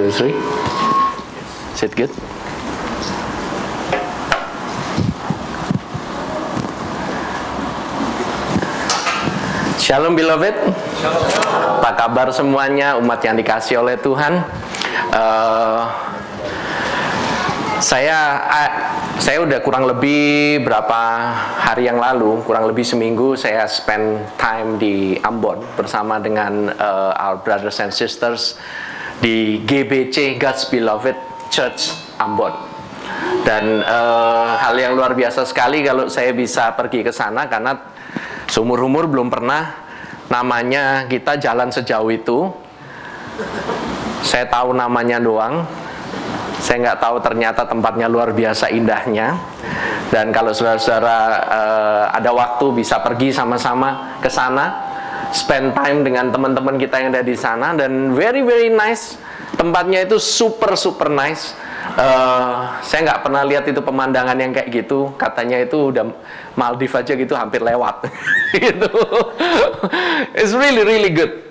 2, 3. Is it good? Shalom beloved. Apa kabar semuanya umat yang dikasih oleh Tuhan? Saya udah kurang lebih berapa hari yang lalu, kurang lebih seminggu, saya spend time di Ambon bersama dengan our brothers and sisters di GBC, God's Beloved Church Ambon. Dan hal yang luar biasa sekali kalau saya bisa pergi ke sana, karena seumur-umur belum pernah namanya kita jalan sejauh itu. Saya tahu namanya doang. Saya nggak tahu ternyata tempatnya luar biasa indahnya. Dan kalau saudara-saudara ada waktu bisa pergi sama-sama ke sana, spend time dengan teman-teman kita yang ada di sana, dan very very nice. Tempatnya itu super nice. Saya nggak pernah lihat itu pemandangan yang kayak gitu. Katanya itu udah Maldives aja gitu hampir lewat. Gitu. It's really good.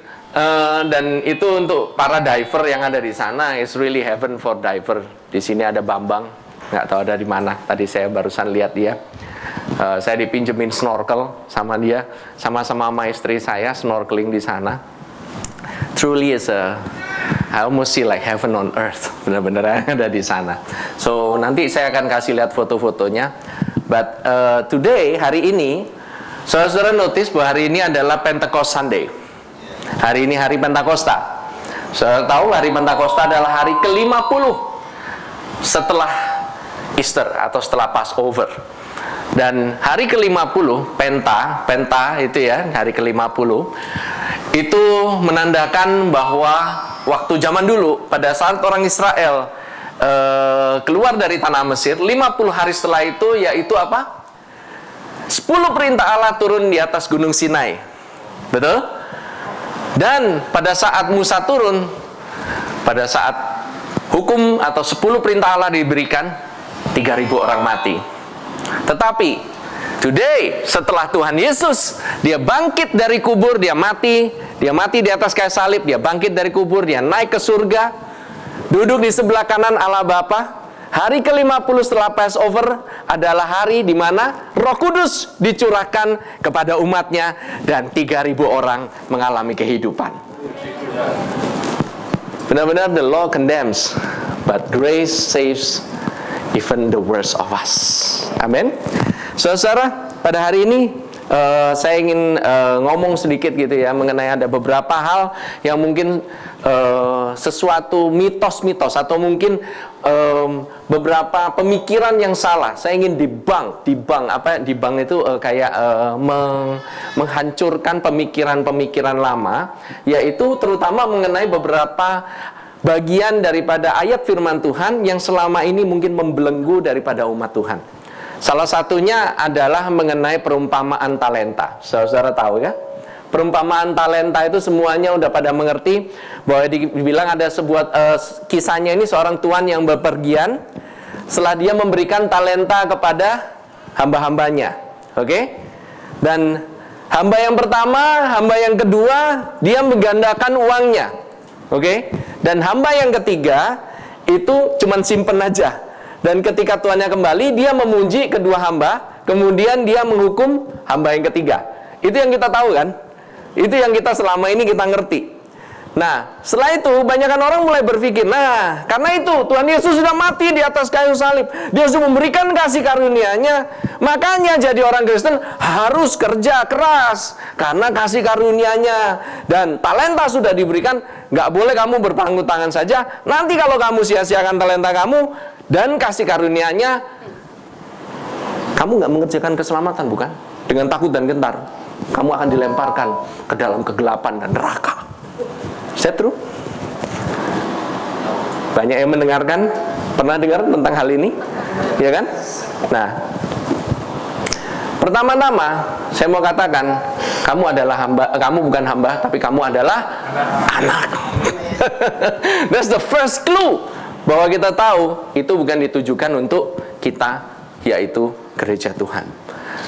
Dan itu untuk para diver yang ada di sana, it's really heaven for diver. Di sini ada Bambang, nggak tahu ada di mana. Tadi saya barusan lihat dia. Saya dipinjemin snorkel sama dia, sama-sama sama istri saya snorkeling di sana. Truly is I almost see like heaven on earth. Benar-benar ada di sana. So nanti saya akan kasih lihat foto-fotonya. But today, hari ini, saudara-saudara notice bahwa hari ini adalah Pentecost Sunday. Hari ini hari Pentakosta. Saudara tahu hari Pentakosta adalah hari ke-50 setelah Easter atau setelah Passover. Dan hari ke-50, Penta itu ya, hari ke-50 itu menandakan bahwa waktu zaman dulu, pada saat orang Israel keluar dari tanah Mesir, 50 hari setelah itu, yaitu apa? 10 perintah Allah turun di atas gunung Sinai. Betul? Dan pada saat Musa turun, pada saat hukum atau 10 perintah Allah diberikan, 3.000 orang mati. Tetapi today, setelah Tuhan Yesus, dia bangkit dari kubur, dia mati di atas kayu salib, dia bangkit dari kubur, dia naik ke surga, duduk di sebelah kanan Allah Bapa. Hari ke-50 setelah Passover adalah hari di mana Roh Kudus dicurahkan kepada umatnya dan 3.000 orang mengalami kehidupan. Benar-benar the law condemns, but grace saves even the worst of us. Amin. Saudara, pada hari ini saya ingin ngomong sedikit gitu ya, mengenai ada beberapa hal yang mungkin sesuatu mitos-mitos atau mungkin beberapa pemikiran yang salah. Saya ingin debunk itu kayak menghancurkan pemikiran-pemikiran lama, yaitu terutama mengenai beberapa bagian daripada ayat firman Tuhan yang selama ini mungkin membelenggu daripada umat Tuhan. Salah satunya adalah mengenai perumpamaan talenta. Saudara tahu ya? Perumpamaan talenta itu semuanya udah pada mengerti bahwa dibilang ada sebuah kisahnya ini, seorang tuan yang bepergian setelah dia memberikan talenta kepada hamba-hambanya. Oke? Dan hamba yang pertama, hamba yang kedua, dia menggandakan uangnya. Oke? Dan hamba yang ketiga itu cuman simpen aja. Dan ketika tuannya kembali, dia memuji kedua hamba, kemudian dia menghukum hamba yang ketiga. Itu yang kita tahu kan? Itu yang kita selama ini kita ngerti. Nah, setelah itu banyakkan orang mulai berpikir, nah, karena itu Tuhan Yesus sudah mati di atas kayu salib, dia sudah memberikan kasih karunia-Nya, makanya jadi orang Kristen harus kerja keras karena kasih karunia-Nya. Dan talenta sudah diberikan, nggak boleh kamu berpangku tangan saja. Nanti kalau kamu sia-siakan talenta kamu dan kasih karunia-Nya, kamu nggak mengerjakan keselamatan, bukan? Dengan takut dan gentar, kamu akan dilemparkan ke dalam kegelapan dan neraka. Is that true? Banyak yang mendengarkan, pernah dengar tentang hal ini, ya kan? Nah, pertama-tama saya mau katakan, kamu adalah hamba, kamu bukan hamba, tapi kamu adalah anak. That's the first clue bahwa kita tahu itu bukan ditujukan untuk kita, yaitu gereja Tuhan.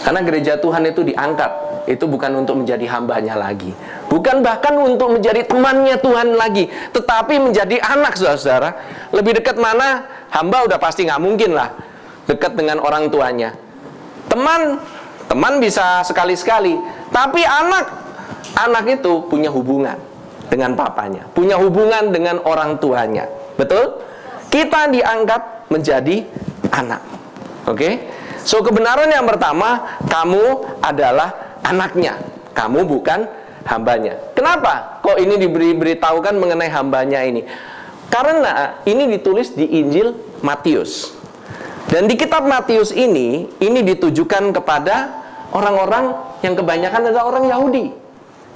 Karena gereja Tuhan itu diangkat itu bukan untuk menjadi hambanya lagi, bukan bahkan untuk menjadi temannya Tuhan lagi, tetapi menjadi anak, saudara-saudara. Lebih dekat mana? Hamba udah pasti nggak mungkin lah dekat dengan orang tuanya. Teman bisa sekali-sekali, tapi anak itu punya hubungan dengan papanya, punya hubungan dengan orang tuanya. Betul? Kita dianggap menjadi anak. Oke? So, kebenaran yang pertama, kamu adalah anaknya, kamu bukan hambanya. Kenapa? Kok ini diberitahukan mengenai hambanya ini? Karena ini ditulis di Injil Matius. Dan di kitab Matius ini ditujukan kepada orang-orang yang kebanyakan adalah orang Yahudi.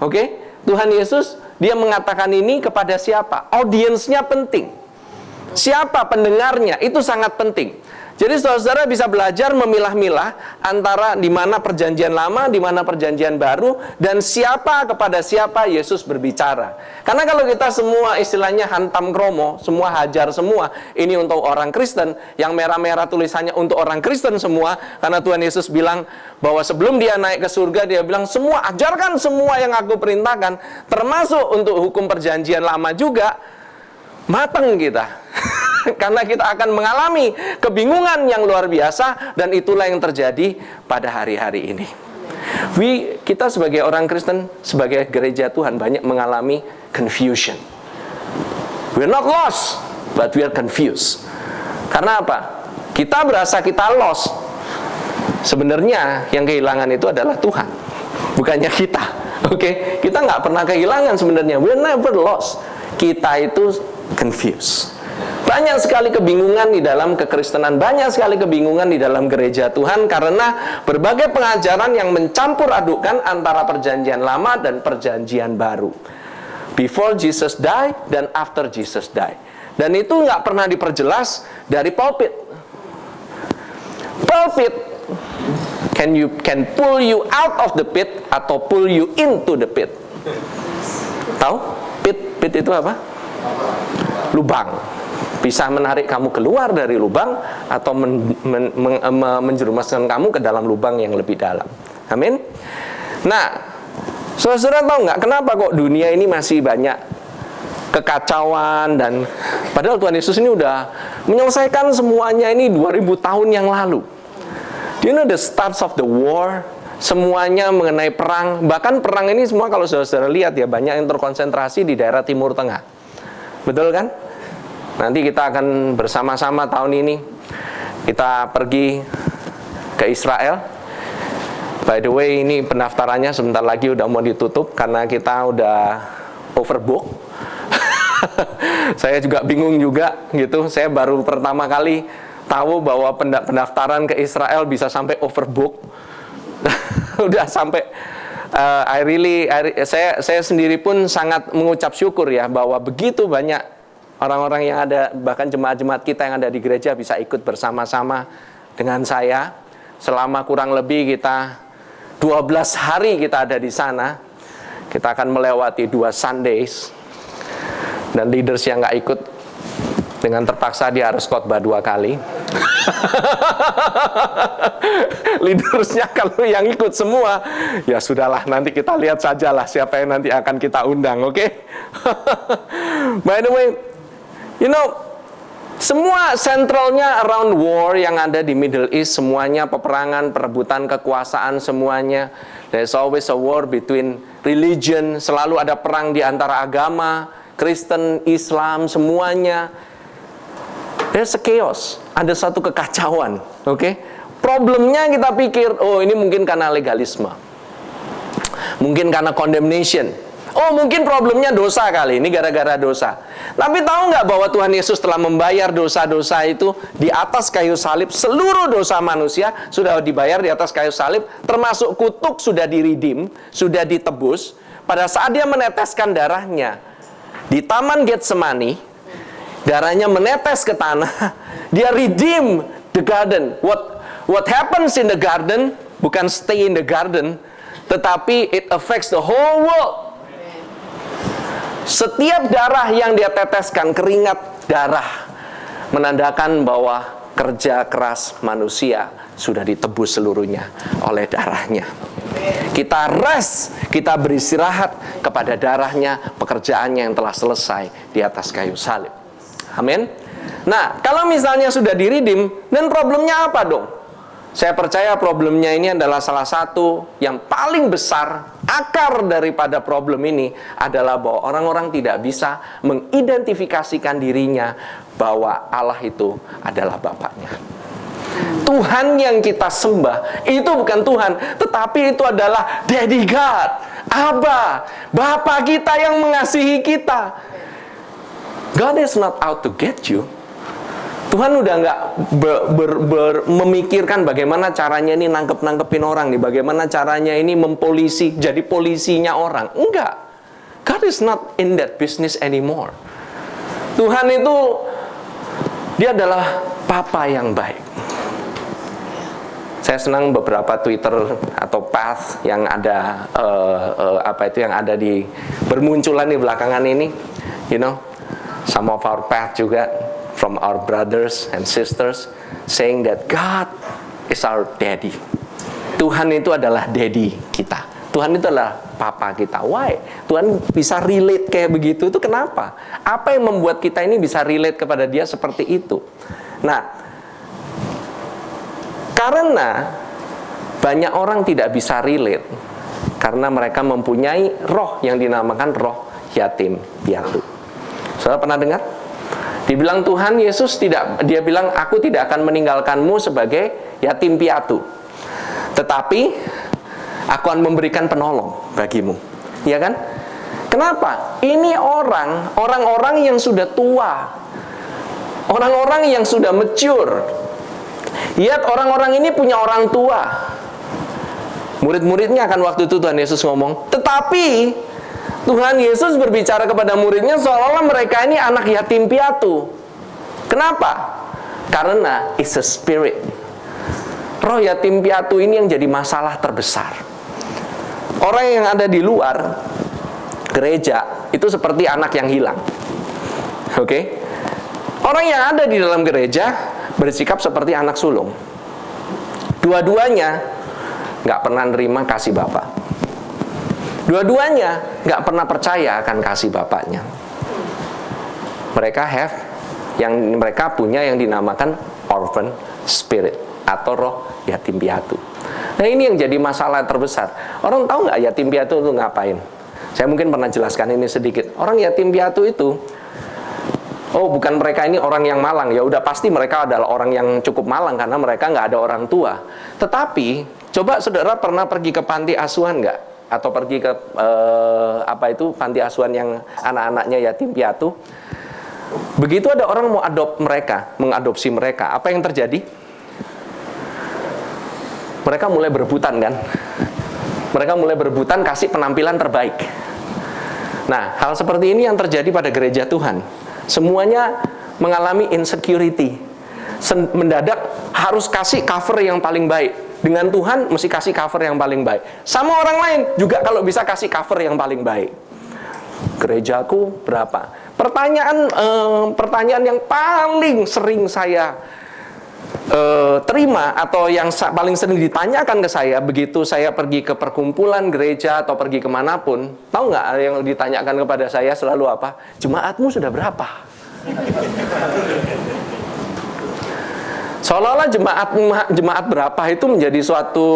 Oke? Tuhan Yesus, dia mengatakan ini kepada siapa? Audiensnya penting. Siapa pendengarnya? Itu sangat penting. Jadi saudara bisa belajar memilah-milah antara di mana perjanjian lama, di mana perjanjian baru, dan siapa kepada siapa Yesus berbicara. Karena kalau kita semua istilahnya hantam kromo, semua hajar semua, ini untuk orang Kristen, yang merah-merah tulisannya untuk orang Kristen semua, karena Tuhan Yesus bilang bahwa sebelum dia naik ke surga, dia bilang semua, ajarkan semua yang aku perintahkan, termasuk untuk hukum perjanjian lama juga, mateng kita. Karena kita akan mengalami kebingungan yang luar biasa, dan itulah yang terjadi pada hari-hari ini. Kita sebagai orang Kristen, sebagai gereja Tuhan, banyak mengalami confusion. We're not lost, but we are confused. Karena apa? Kita berasa kita lost. Sebenarnya yang kehilangan itu adalah Tuhan, bukannya kita. Oke? Kita nggak pernah kehilangan sebenarnya. We're never lost. Kita itu confused. Banyak sekali kebingungan di dalam kekristenan, banyak sekali kebingungan di dalam gereja Tuhan, karena berbagai pengajaran yang mencampur adukkan antara perjanjian lama dan perjanjian baru. Before Jesus died dan after Jesus died. Dan itu nggak pernah diperjelas dari pulpit. Pulpit can pull you out of the pit atau pull you into the pit. Tahu? Pit itu apa? Lubang. Bisa menarik kamu keluar dari lubang atau menjerumuskan kamu ke dalam lubang yang lebih dalam. Amin. Nah, saudara tahu nggak kenapa kok dunia ini masih banyak kekacauan, dan padahal Tuhan Yesus ini udah menyelesaikan semuanya ini 2000 tahun yang lalu. Do you know the starts of the war? Semuanya mengenai perang. Bahkan perang ini semua kalau saudara lihat ya, banyak yang terkonsentrasi di daerah Timur Tengah. Betul kan? Nanti kita akan bersama-sama tahun ini kita pergi ke Israel. By the way, ini pendaftarannya sebentar lagi udah mau ditutup karena kita udah overbook. Saya juga bingung juga gitu. Saya baru pertama kali tahu bahwa pendaftaran ke Israel bisa sampai overbook. Udah sampai saya sendiri pun sangat mengucap syukur ya, bahwa begitu banyak orang-orang yang ada, bahkan jemaat-jemaat kita yang ada di gereja bisa ikut bersama-sama dengan saya. Selama kurang lebih kita 12 hari kita ada di sana. Kita akan melewati 2 Sundays. Dan leaders yang nggak ikut, dengan terpaksa dia harus khotbah 2 kali. Leadersnya kalau yang ikut semua, ya sudahlah, nanti kita lihat sajalah siapa yang nanti akan kita undang, oke? By the way, you know, semua sentralnya around war yang ada di Middle East, semuanya peperangan, perebutan kekuasaan, semuanya. There's always a war between religion, selalu ada perang di antara agama, Kristen, Islam, semuanya. There's a chaos, ada satu kekacauan, oke? Problemnya kita pikir, oh ini mungkin karena legalisme, mungkin karena condemnation. Oh mungkin problemnya dosa kali, ini gara-gara dosa. Tapi tahu nggak bahwa Tuhan Yesus telah membayar dosa-dosa itu di atas kayu salib. Seluruh dosa manusia sudah dibayar di atas kayu salib, termasuk kutuk sudah diredeem, sudah ditebus. Pada saat dia meneteskan darahnya di Taman Getsemani, darahnya menetes ke tanah, dia redeem the garden. What happens in the garden bukan stay in the garden, tetapi it affects the whole world. Setiap darah yang dia teteskan, keringat darah, menandakan bahwa kerja keras manusia sudah ditebus seluruhnya oleh darahnya. Kita rest, kita beristirahat kepada darahnya, pekerjaannya yang telah selesai di atas kayu salib. Amin. Nah, kalau misalnya sudah diridim, dan problemnya apa dong? Saya percaya problemnya ini adalah salah satu yang paling besar. Akar daripada problem ini adalah bahwa orang-orang tidak bisa mengidentifikasikan dirinya bahwa Allah itu adalah Bapaknya. Tuhan yang kita sembah itu bukan Tuhan, tetapi itu adalah Daddy God, Abba, Bapa kita yang mengasihi kita. God is not out to get you. Tuhan udah nggak memikirkan bagaimana caranya ini nangkep-nangkepin orang nih, bagaimana caranya ini jadi polisinya orang. Enggak. God is not in that business anymore. Tuhan itu, dia adalah Papa yang baik. Saya senang beberapa Twitter atau path yang ada yang ada di bermunculan di belakangan ini, some of our path juga from our brothers and sisters saying that God is our daddy. Tuhan itu adalah daddy kita. Tuhan itu adalah papa kita. Why? Tuhan bisa relate kayak begitu. Itu kenapa? Apa yang membuat kita ini bisa relate kepada dia seperti itu? Nah, karena banyak orang tidak bisa relate karena mereka mempunyai roh yang dinamakan roh yatim piatu. Saudara pernah dengar? Dibilang Tuhan Yesus dia bilang, aku tidak akan meninggalkanmu sebagai yatim piatu, tetapi aku akan memberikan penolong bagimu. Ya kan? Kenapa? Ini orang-orang yang sudah tua, orang-orang yang sudah mature. Lihat, orang-orang ini punya orang tua. Murid-muridnya kan waktu itu Tuhan Yesus ngomong, tetapi Tuhan Yesus berbicara kepada muridnya seolah-olah mereka ini anak yatim piatu. Kenapa? Karena it's a spirit. Roh yatim piatu ini yang jadi masalah terbesar. Orang yang ada di luar gereja itu seperti anak yang hilang. Oke? Orang yang ada di dalam gereja bersikap seperti anak sulung. Dua-duanya nggak pernah nerima kasih Bapa. Dua-duanya nggak pernah percaya akan kasih Bapaknya. Mereka punya yang dinamakan orphan spirit atau roh yatim piatu. Nah, ini yang jadi masalah terbesar. Orang tahu nggak yatim piatu itu ngapain? Saya mungkin pernah jelaskan ini sedikit. Orang yatim piatu itu, bukan mereka ini orang yang malang. Ya udah, pasti mereka adalah orang yang cukup malang karena mereka nggak ada orang tua. Tetapi coba saudara pernah pergi ke panti asuhan nggak? Atau pergi ke panti asuhan yang anak-anaknya yatim piatu. Begitu ada orang mau mengadopsi mereka, apa yang terjadi? Mereka mulai berebutan kan? Mereka mulai berebutan kasih penampilan terbaik. Nah, hal seperti ini yang terjadi pada gereja Tuhan. Semuanya mengalami insecurity. Mendadak harus kasih cover yang paling baik. Dengan Tuhan mesti kasih cover yang paling baik. Sama orang lain juga kalau bisa kasih cover yang paling baik. Gerejaku berapa? Pertanyaan yang paling sering saya terima atau yang paling sering ditanyakan ke saya begitu saya pergi ke perkumpulan gereja atau pergi kemanapun, tahu nggak yang ditanyakan kepada saya selalu apa? Jemaatmu sudah berapa? Seolah-olah jemaat berapa itu menjadi suatu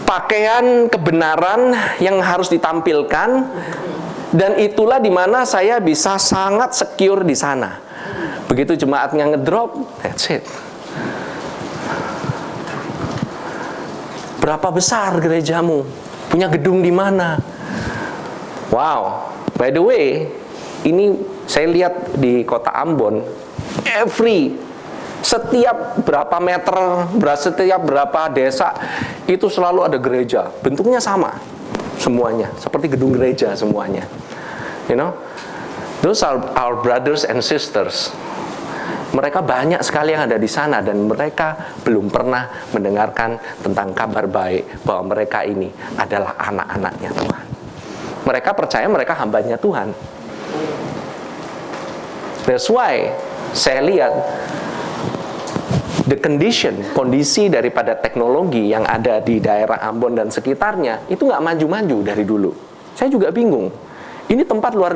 pakaian kebenaran yang harus ditampilkan, dan itulah dimana saya bisa sangat secure di sana. Begitu jemaatnya ngedrop, that's it. Berapa besar gerejamu? Punya gedung di mana? Wow, by the way, ini saya lihat di kota Ambon, setiap berapa meter, setiap berapa desa itu selalu ada gereja. Bentuknya sama semuanya, seperti gedung gereja semuanya. Those are our brothers and sisters. Mereka banyak sekali yang ada di sana dan mereka belum pernah mendengarkan tentang kabar baik bahwa mereka ini adalah anak-anaknya Tuhan. Mereka percaya mereka hambanya Tuhan. That's why saya lihat the condition, kondisi daripada teknologi yang ada di daerah Ambon dan sekitarnya itu nggak maju-maju dari dulu. Saya juga bingung. Ini tempat luar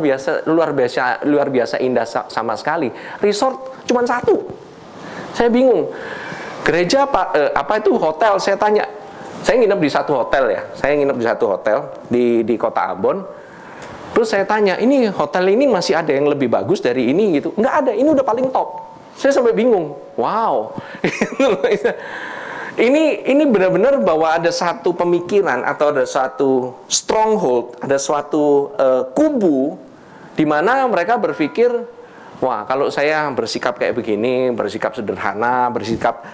biasa indah sama sekali. Resort cuma satu. Saya bingung. Gereja apa itu hotel? Saya tanya. Saya nginep di satu hotel ya. Saya nginep di satu hotel di kota Ambon. Terus saya tanya, ini hotel ini masih ada yang lebih bagus dari ini gitu? Nggak ada. Ini udah paling top. Saya sampai bingung. Wow. Ini benar-benar bahwa ada satu pemikiran atau ada satu stronghold, ada suatu kubu di mana mereka berpikir, wah, kalau saya bersikap kayak begini, bersikap sederhana, bersikap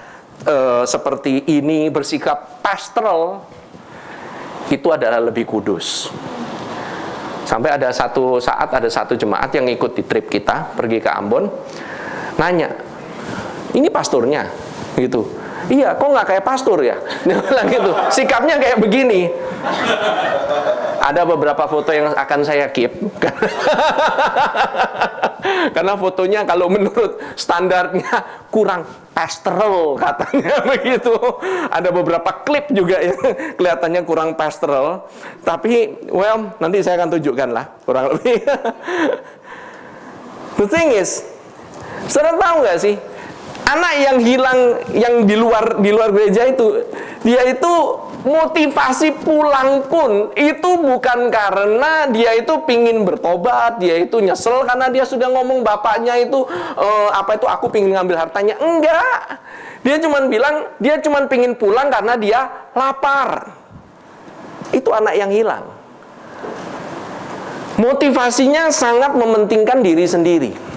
seperti ini, bersikap pastoral, itu adalah lebih kudus. Sampai ada satu saat ada satu jemaat yang ikut di trip kita pergi ke Ambon, nanya, ini pastornya, gitu. Iya, kok nggak kayak pastor ya? Dia bilang gitu, sikapnya kayak begini. Ada beberapa foto yang akan saya keep. Karena fotonya kalau menurut standarnya kurang pastoral katanya begitu. Ada beberapa klip juga yang kelihatannya kurang pastoral. Tapi, well, nanti saya akan tunjukkan lah, kurang lebih. The thing is, saudara tahu nggak sih? Anak yang hilang yang di luar gereja itu, dia itu motivasi pulang pun itu bukan karena dia itu pingin bertobat, dia itu nyesel karena dia sudah ngomong bapaknya itu aku pingin ngambil hartanya. Enggak. Dia cuma bilang dia cuma pingin pulang karena dia lapar. Itu anak yang hilang. Motivasinya sangat mementingkan diri sendiri.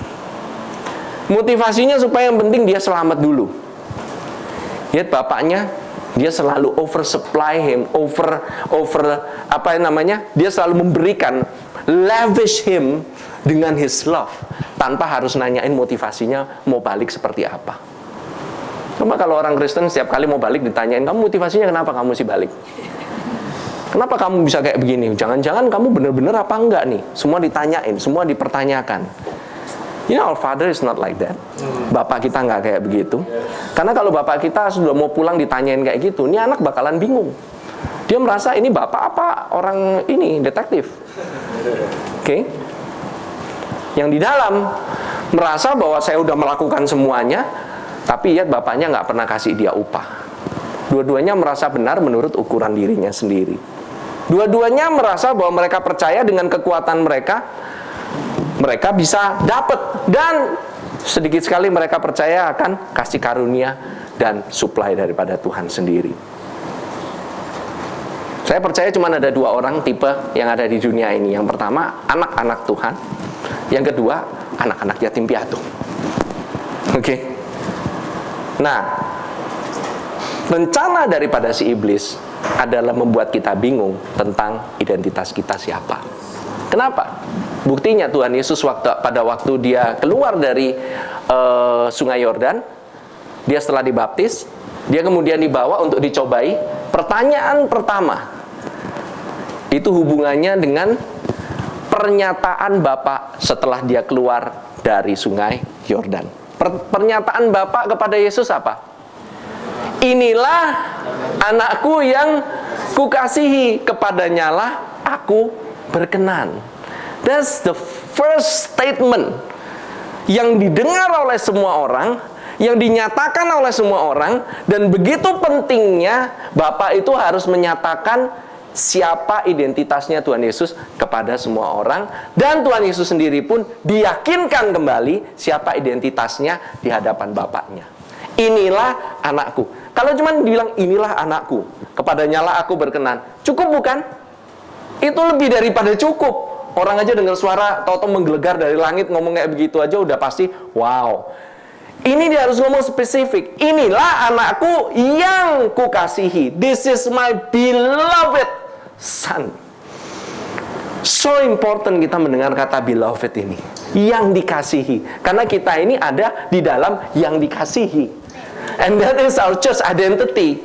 Motivasinya supaya yang penting dia selamat dulu. Lihat bapaknya, dia selalu oversupply him, dia selalu memberikan, lavish him dengan his love, tanpa harus nanyain motivasinya mau balik seperti apa. Coba kalau orang Kristen setiap kali mau balik ditanyain, kamu motivasinya kenapa kamu mesti balik? Kenapa kamu bisa kayak begini? Jangan-jangan kamu benar-benar apa enggak nih? Semua ditanyain, semua dipertanyakan. You know, our Father is not like that. Bapak kita nggak kayak begitu. Karena kalau bapak kita sudah mau pulang ditanyain kayak gitu, ini anak bakalan bingung. Dia merasa ini bapak apa orang ini detektif. Oke? Yang di dalam merasa bahwa saya udah melakukan semuanya, tapi lihat bapaknya nggak pernah kasih dia upah. Dua-duanya merasa benar menurut ukuran dirinya sendiri. Dua-duanya merasa bahwa mereka percaya dengan kekuatan mereka bisa dapat, dan sedikit sekali mereka percaya akan kasih karunia dan supply daripada Tuhan sendiri. Saya percaya cuma ada dua orang tipe yang ada di dunia ini. Yang pertama, anak-anak Tuhan. Yang kedua, anak-anak yatim piatu. Oke. Nah, rencana daripada si iblis adalah membuat kita bingung tentang identitas kita siapa. Kenapa? Buktinya Tuhan Yesus pada waktu dia keluar dari Sungai Yordan, dia setelah dibaptis, dia kemudian dibawa untuk dicobai. Pertanyaan pertama itu hubungannya dengan pernyataan Bapa setelah dia keluar dari Sungai Yordan. Pernyataan Bapa kepada Yesus apa? Inilah anakku yang kukasihi, kepadanya lah aku berkenan. That's the first statement yang didengar oleh semua orang, yang dinyatakan oleh semua orang, dan begitu pentingnya Bapa itu harus menyatakan siapa identitasnya Tuhan Yesus kepada semua orang, dan Tuhan Yesus sendiri pun diyakinkan kembali siapa identitasnya di hadapan Bapaknya. Inilah anakku. Kalau cuma dibilang inilah anakku, kepadanya lah aku berkenan, cukup bukan? Itu lebih daripada cukup. Orang aja dengar suara tau-tau menggelegar dari langit, ngomong kayak begitu aja udah pasti wow. Ini dia harus ngomong spesifik. Inilah anakku yang kukasihi. This is my beloved son. So important kita mendengar kata beloved ini, yang dikasihi. Karena kita ini ada di dalam yang dikasihi. And that is our church identity.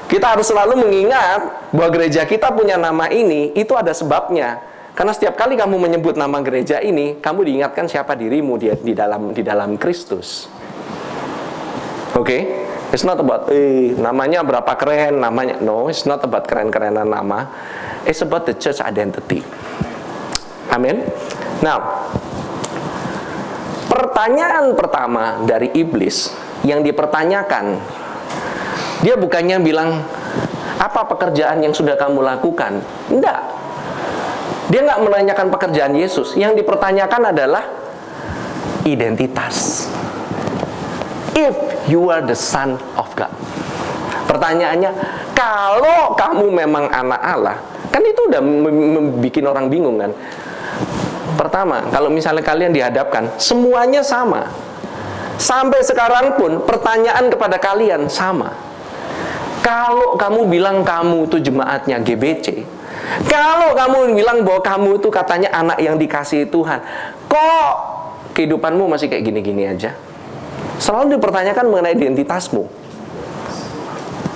Kita harus selalu mengingat bahwa gereja kita punya nama ini, itu ada sebabnya. Karena setiap kali kamu menyebut nama gereja ini, kamu diingatkan siapa dirimu di dalam Kristus. Oke? It's not about namanya berapa keren, namanya. No, it's not about keren-kerenan nama. It's about the church identity. Amin. Now, pertanyaan pertama dari iblis yang dipertanyakan, dia bukannya bilang, apa pekerjaan yang sudah kamu lakukan? Enggak. Dia nggak menanyakan pekerjaan Yesus. Yang dipertanyakan adalah identitas. If you are the son of God. Pertanyaannya, kalau kamu memang anak Allah, kan itu udah bikin orang bingung kan. Pertama, kalau misalnya kalian dihadapkan, semuanya sama. Sampai sekarang pun pertanyaan kepada kalian sama. Kalau kamu bilang kamu itu jemaatnya GBC, kalau kamu bilang bahwa kamu itu katanya anak yang dikasihi Tuhan, kok kehidupanmu masih kayak gini-gini aja? Selalu dipertanyakan mengenai identitasmu.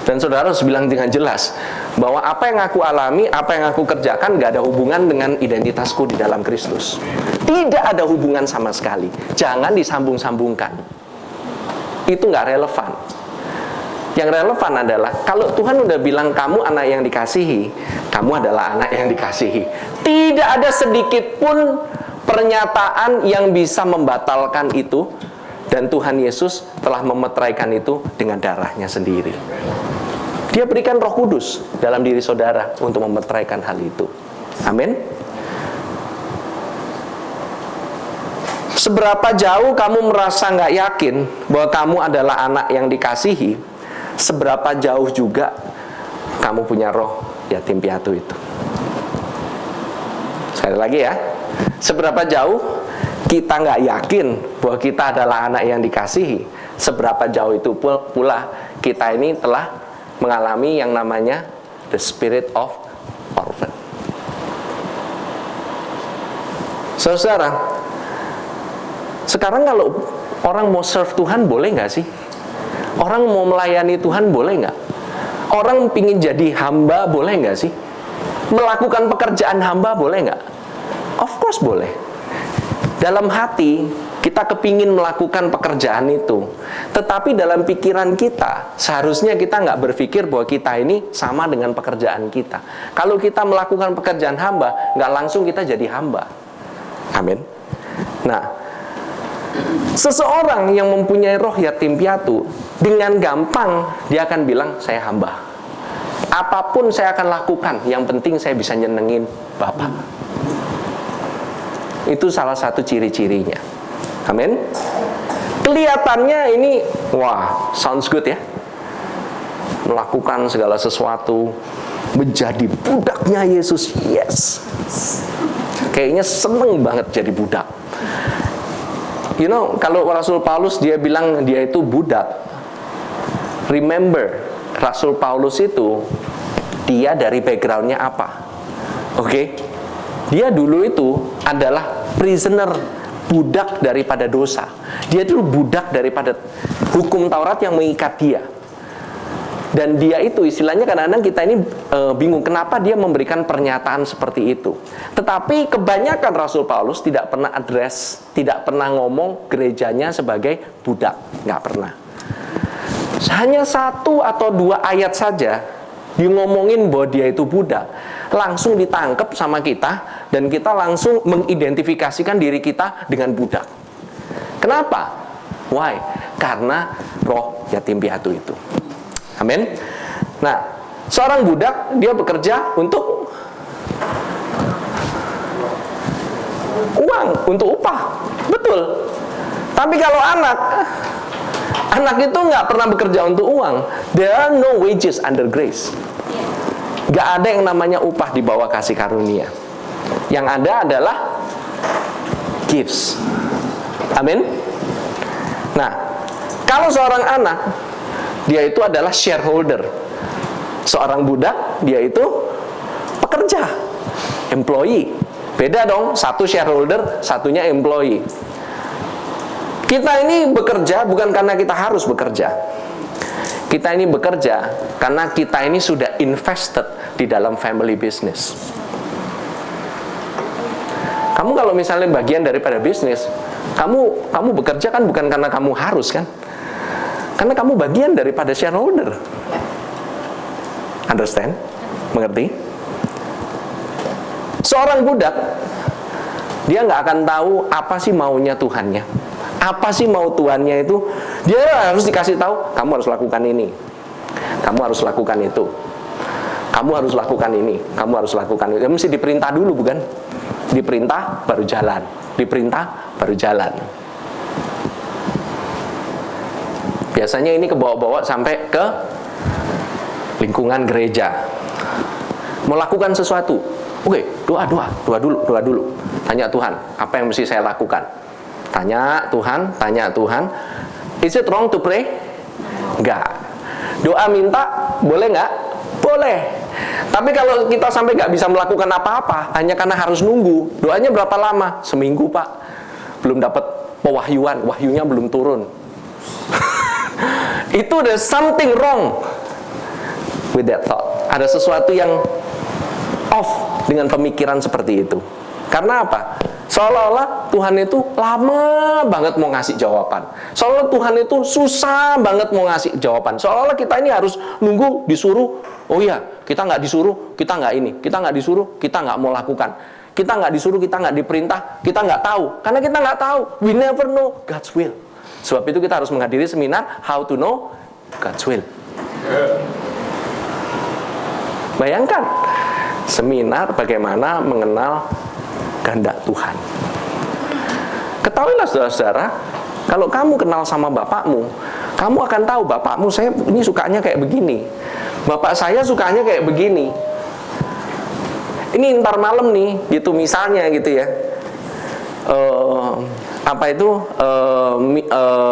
Dan saudara harus bilang dengan jelas bahwa apa yang aku alami, apa yang aku kerjakan gak ada hubungan dengan identitasku di dalam Kristus. Tidak ada hubungan sama sekali. Jangan disambung-sambungkan. Itu gak relevan. Yang relevan adalah kalau Tuhan udah bilang kamu anak yang dikasihi, kamu adalah anak yang dikasihi. Tidak ada sedikit pun pernyataan yang bisa membatalkan itu. Dan Tuhan Yesus telah memeteraikan itu dengan darahnya sendiri. Dia berikan Roh Kudus dalam diri saudara untuk memeteraikan hal itu. Amin. Seberapa jauh kamu merasa nggak yakin bahwa kamu adalah anak yang dikasihi, seberapa jauh juga kamu punya roh yatim piatu itu. Sekali lagi ya, seberapa jauh kita nggak yakin bahwa kita adalah anak yang dikasihi, seberapa jauh itu pula kita ini telah mengalami yang namanya the spirit of orphan. Saudara, sekarang kalau orang mau serve Tuhan boleh nggak sih? Orang mau melayani Tuhan boleh nggak? Orang pingin jadi hamba boleh nggak sih? Melakukan pekerjaan hamba boleh nggak? Of course boleh. Dalam hati kita kepingin melakukan pekerjaan itu, tetapi dalam pikiran kita seharusnya kita nggak berpikir bahwa kita ini sama dengan pekerjaan kita. Kalau kita melakukan pekerjaan hamba, nggak langsung kita jadi hamba. Amin. Nah, seseorang yang mempunyai roh yatim piatu, dengan gampang dia akan bilang, saya hamba. Apapun saya akan lakukan, yang penting saya bisa nyenengin Bapak. Itu salah satu ciri-cirinya. Amin. Kelihatannya ini, wah, sounds good ya. Melakukan segala sesuatu, menjadi budaknya Yesus. Yes. Kayaknya seneng banget jadi budak. You know, kalau Rasul Paulus dia bilang dia itu budak. Remember, Rasul Paulus itu dia dari backgroundnya apa? Oke? Dia dulu itu adalah prisoner, budak daripada dosa. Dia itu budak daripada hukum Taurat yang mengikat dia. Dan dia itu istilahnya kadang-kadang kita ini bingung kenapa dia memberikan pernyataan seperti itu. Tetapi kebanyakan Rasul Paulus tidak pernah address, tidak pernah ngomong gerejanya sebagai budak, nggak pernah. Hanya 1 atau 2 ayat saja dia ngomongin bahwa dia itu budak, langsung ditangkap sama kita dan kita langsung mengidentifikasikan diri kita dengan budak. Kenapa? Why? Karena roh yatim piatu itu. Amin. Nah, seorang budak dia bekerja untuk uang, untuk upah. Betul. Tapi kalau anak itu nggak pernah bekerja untuk uang. There are no wages under grace. Nggak ada yang namanya upah di bawah kasih karunia. Yang ada adalah gifts. Amin. Nah, kalau seorang anak, dia itu adalah shareholder. Seorang budak, dia itu pekerja, employee. Beda dong, satu shareholder, satunya employee. Kita ini bekerja bukan karena kita harus bekerja. Kita ini bekerja karena kita ini sudah invested di dalam family business. Kamu kalau misalnya bagian daripada bisnis, kamu bekerja kan bukan karena kamu harus kan? Karena kamu bagian daripada shareholder. Understand? Mengerti? Seorang budak, dia nggak akan tahu apa sih maunya Tuhannya. Apa sih mau Tuhannya itu? Dia harus dikasih tahu, kamu harus lakukan ini, kamu harus lakukan itu, kamu harus lakukan ini, kamu harus lakukan itu. Ya, mesti diperintah dulu, bukan? Diperintah baru jalan, diperintah baru jalan. Biasanya ini kebawa-bawa sampai ke lingkungan gereja. Mau lakukan sesuatu, oke, doa dulu. Tanya Tuhan, apa yang mesti saya lakukan? Tanya Tuhan. Is it wrong to pray? Enggak. Doa minta, boleh nggak? Boleh. Tapi kalau kita sampai nggak bisa melakukan apa-apa, hanya karena harus nunggu, doanya berapa lama? Seminggu, Pak. Belum dapat pewahyuan, wahyunya belum turun. Itu there's something wrong with that thought. Ada sesuatu yang off dengan pemikiran seperti itu. Karena apa? Seolah-olah Tuhan itu lama banget mau ngasih jawaban. Seolah-olah Tuhan itu susah banget mau ngasih jawaban. Seolah-olah kita ini harus nunggu disuruh. Oh iya, kita nggak disuruh, kita nggak ini. Kita nggak disuruh, kita nggak mau lakukan. Kita nggak disuruh, kita nggak diperintah, kita nggak tahu. Karena kita nggak tahu, we never know God's will. Sebab itu kita harus menghadiri seminar How to Know God's Will. Bayangkan, seminar bagaimana mengenal kehendak Tuhan. Ketahuilah saudara-saudara, kalau kamu kenal sama bapakmu, kamu akan tahu bapakmu, saya ini sukanya kayak begini, bapak saya sukanya kayak begini. Ini ntar malam nih, gitu misalnya gitu ya.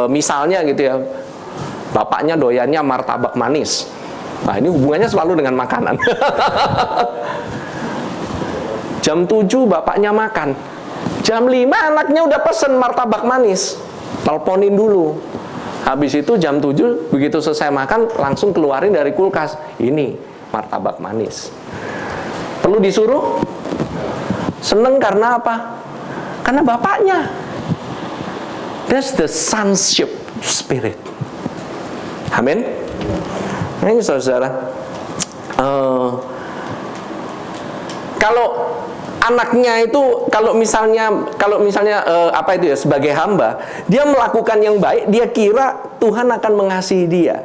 Misalnya gitu ya, bapaknya doyannya martabak manis. Nah, ini hubungannya selalu dengan makanan. Jam 7 bapaknya makan, jam 5 anaknya udah pesen martabak manis. Teleponin dulu. Habis itu jam 7 begitu selesai makan, langsung keluarin dari kulkas, ini martabak manis. Perlu disuruh? Seneng karena apa? Karena bapaknya. That's the sonship spirit. Amin. Nah, ini saudara, kalau anaknya itu, kalau misalnya sebagai hamba, dia melakukan yang baik, dia kira Tuhan akan mengasihi dia.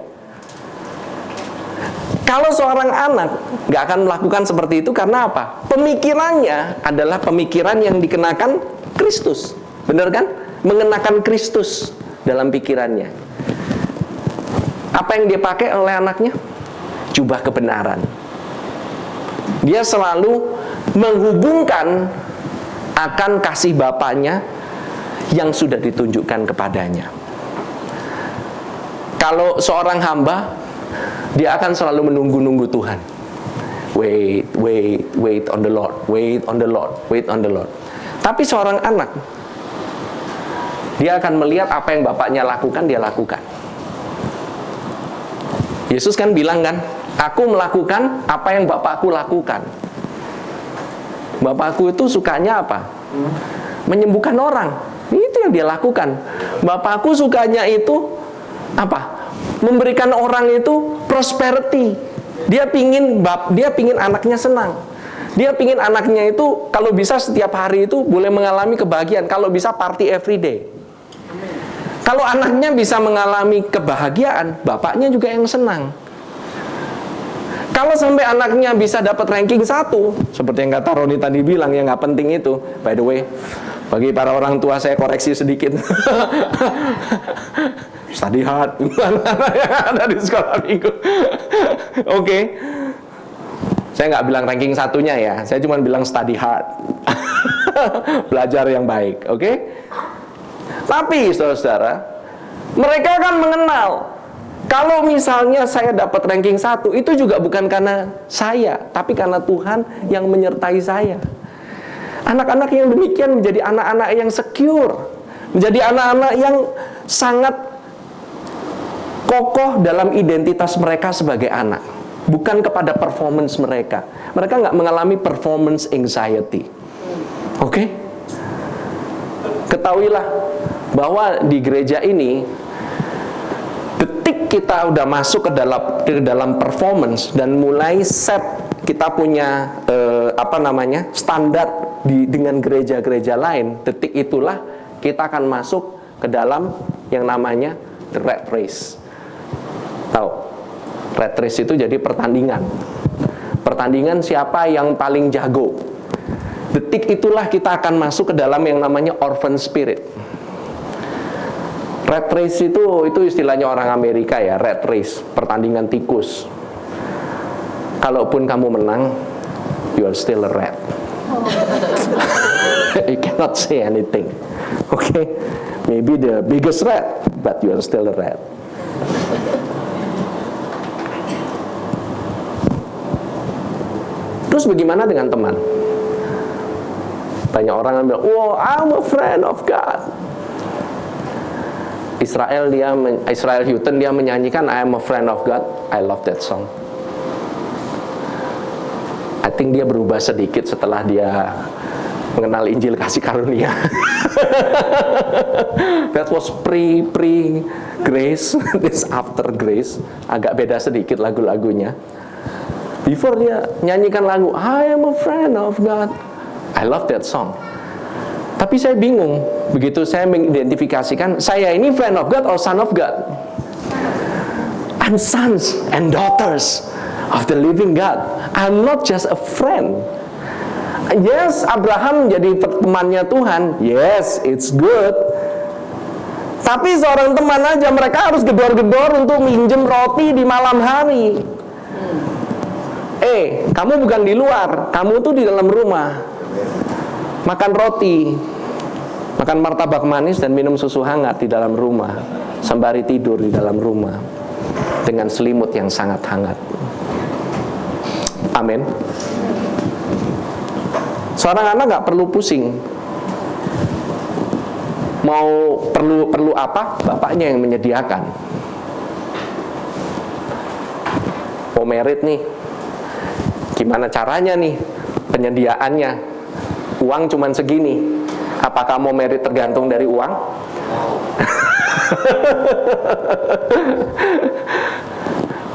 Kalau seorang anak nggak akan melakukan seperti itu, karena apa? Pemikirannya adalah pemikiran yang dikenakan Kristus, benar kan? Mengenakan Kristus dalam pikirannya. Apa yang dia pakai oleh anaknya? Jubah kebenaran. Dia selalu menghubungkan akan kasih bapaknya yang sudah ditunjukkan kepadanya. Kalau seorang hamba, dia akan selalu menunggu-nunggu Tuhan. Wait on the Lord, wait on the Lord, wait on the Lord. Tapi seorang anak, dia akan melihat apa yang bapaknya lakukan, dia lakukan. Yesus kan bilang kan, aku melakukan apa yang bapakku lakukan. Bapakku itu sukanya apa? Menyembuhkan orang. Itu yang dia lakukan. Bapakku sukanya itu apa? Memberikan orang itu prosperity. Dia pingin anaknya senang. Dia pingin anaknya itu kalau bisa setiap hari itu boleh mengalami kebahagiaan. Kalau bisa party every day. Kalau anaknya bisa mengalami kebahagiaan, bapaknya juga yang senang. Kalau sampai anaknya bisa dapat ranking 1, seperti yang kata Roni tadi bilang, yang nggak penting itu. By the way, bagi para orang tua saya koreksi sedikit. Study hard yang ada di sekolah minggu. Oke. Saya nggak bilang ranking 1-nya ya, saya cuma bilang study hard. Belajar yang baik, oke? Tapi saudara-saudara, mereka akan mengenal. Kalau misalnya saya dapat ranking 1, itu juga bukan karena saya, tapi karena Tuhan yang menyertai saya. Anak-anak yang demikian menjadi anak-anak yang secure, menjadi anak-anak yang sangat kokoh dalam identitas mereka sebagai anak, bukan kepada performance mereka. Mereka nggak mengalami performance anxiety. Oke? Ketahuilah bahwa di gereja ini, the detik kita udah masuk ke dalam performance dan mulai set kita punya standar dengan gereja-gereja lain, detik itulah kita akan masuk ke dalam yang namanya the rat race. Tahu? Rat race itu jadi pertandingan. Pertandingan siapa yang paling jago. Detik itulah kita akan masuk ke dalam yang namanya orphan spirit. Rat race itu istilahnya orang Amerika ya, rat race, pertandingan tikus. Kalaupun kamu menang, you are still a rat. You cannot say anything. Okay? Maybe the biggest rat, but you are still a rat. Terus bagaimana dengan teman? Banyak orang yang bilang, "Oh, I'm a friend of God." Israel Houghton dia menyanyikan I am a friend of God. I love that song. I think dia berubah sedikit setelah dia mengenal Injil kasih karunia. That was pre grace, this after grace. Agak beda sedikit lagu-lagunya. Before dia nyanyikan lagu I am a friend of God. I love that song. Tapi saya bingung, begitu saya mengidentifikasikan, saya ini friend of God or son of God? I'm sons and daughters of the living God. I'm not just a friend. Yes, Abraham jadi temannya Tuhan. Yes, it's good. Tapi seorang teman aja, mereka harus gedor-gedor untuk minjem roti di malam hari. Kamu bukan di luar, kamu tuh di dalam rumah. Makan roti, makan martabak manis dan minum susu hangat di dalam rumah, sembari tidur di dalam rumah dengan selimut yang sangat hangat. Amin. Seorang anak gak perlu pusing. Mau perlu apa, bapaknya yang menyediakan. Mau merit nih, gimana caranya nih penyediaannya? Uang cuman segini. Apakah mau merit tergantung dari uang?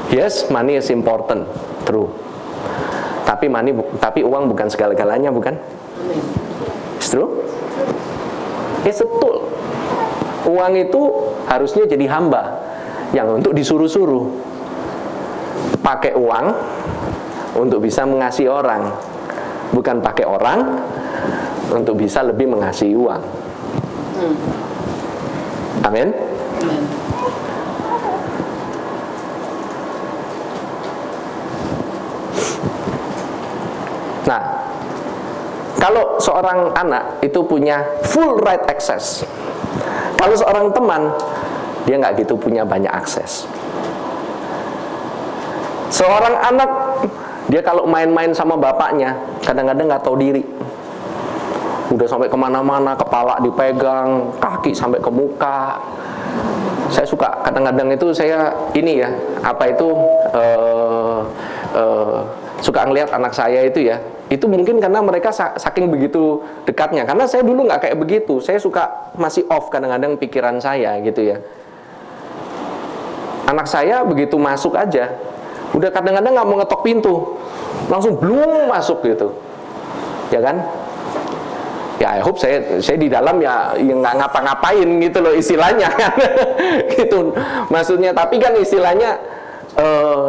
Yes, money is important, true. Tapi uang bukan segala-galanya, bukan? It's true? It's a tool. Uang itu harusnya jadi hamba yang untuk disuruh-suruh. Pakai uang untuk bisa mengasihi orang, bukan pakai orang untuk bisa lebih mengasihi uang. Amin. Nah, kalau seorang anak itu punya full right access. Kalau seorang teman, dia nggak gitu punya banyak akses. Seorang anak, dia kalau main-main sama bapaknya, kadang-kadang nggak tahu diri. Udah sampai kemana-mana, kepala dipegang, kaki sampai ke muka. Saya suka, kadang-kadang itu saya ini ya, suka ngelihat anak saya itu ya. Itu mungkin karena mereka saking begitu dekatnya. Karena saya dulu nggak kayak begitu. Saya suka masih off kadang-kadang pikiran saya gitu ya. Anak saya begitu masuk aja, udah kadang-kadang nggak mau ngetok pintu, langsung blum masuk gitu, ya kan? Ya, I hope saya di dalam ya nggak ngapa-ngapain gitu loh istilahnya kan, gitu maksudnya. Tapi kan istilahnya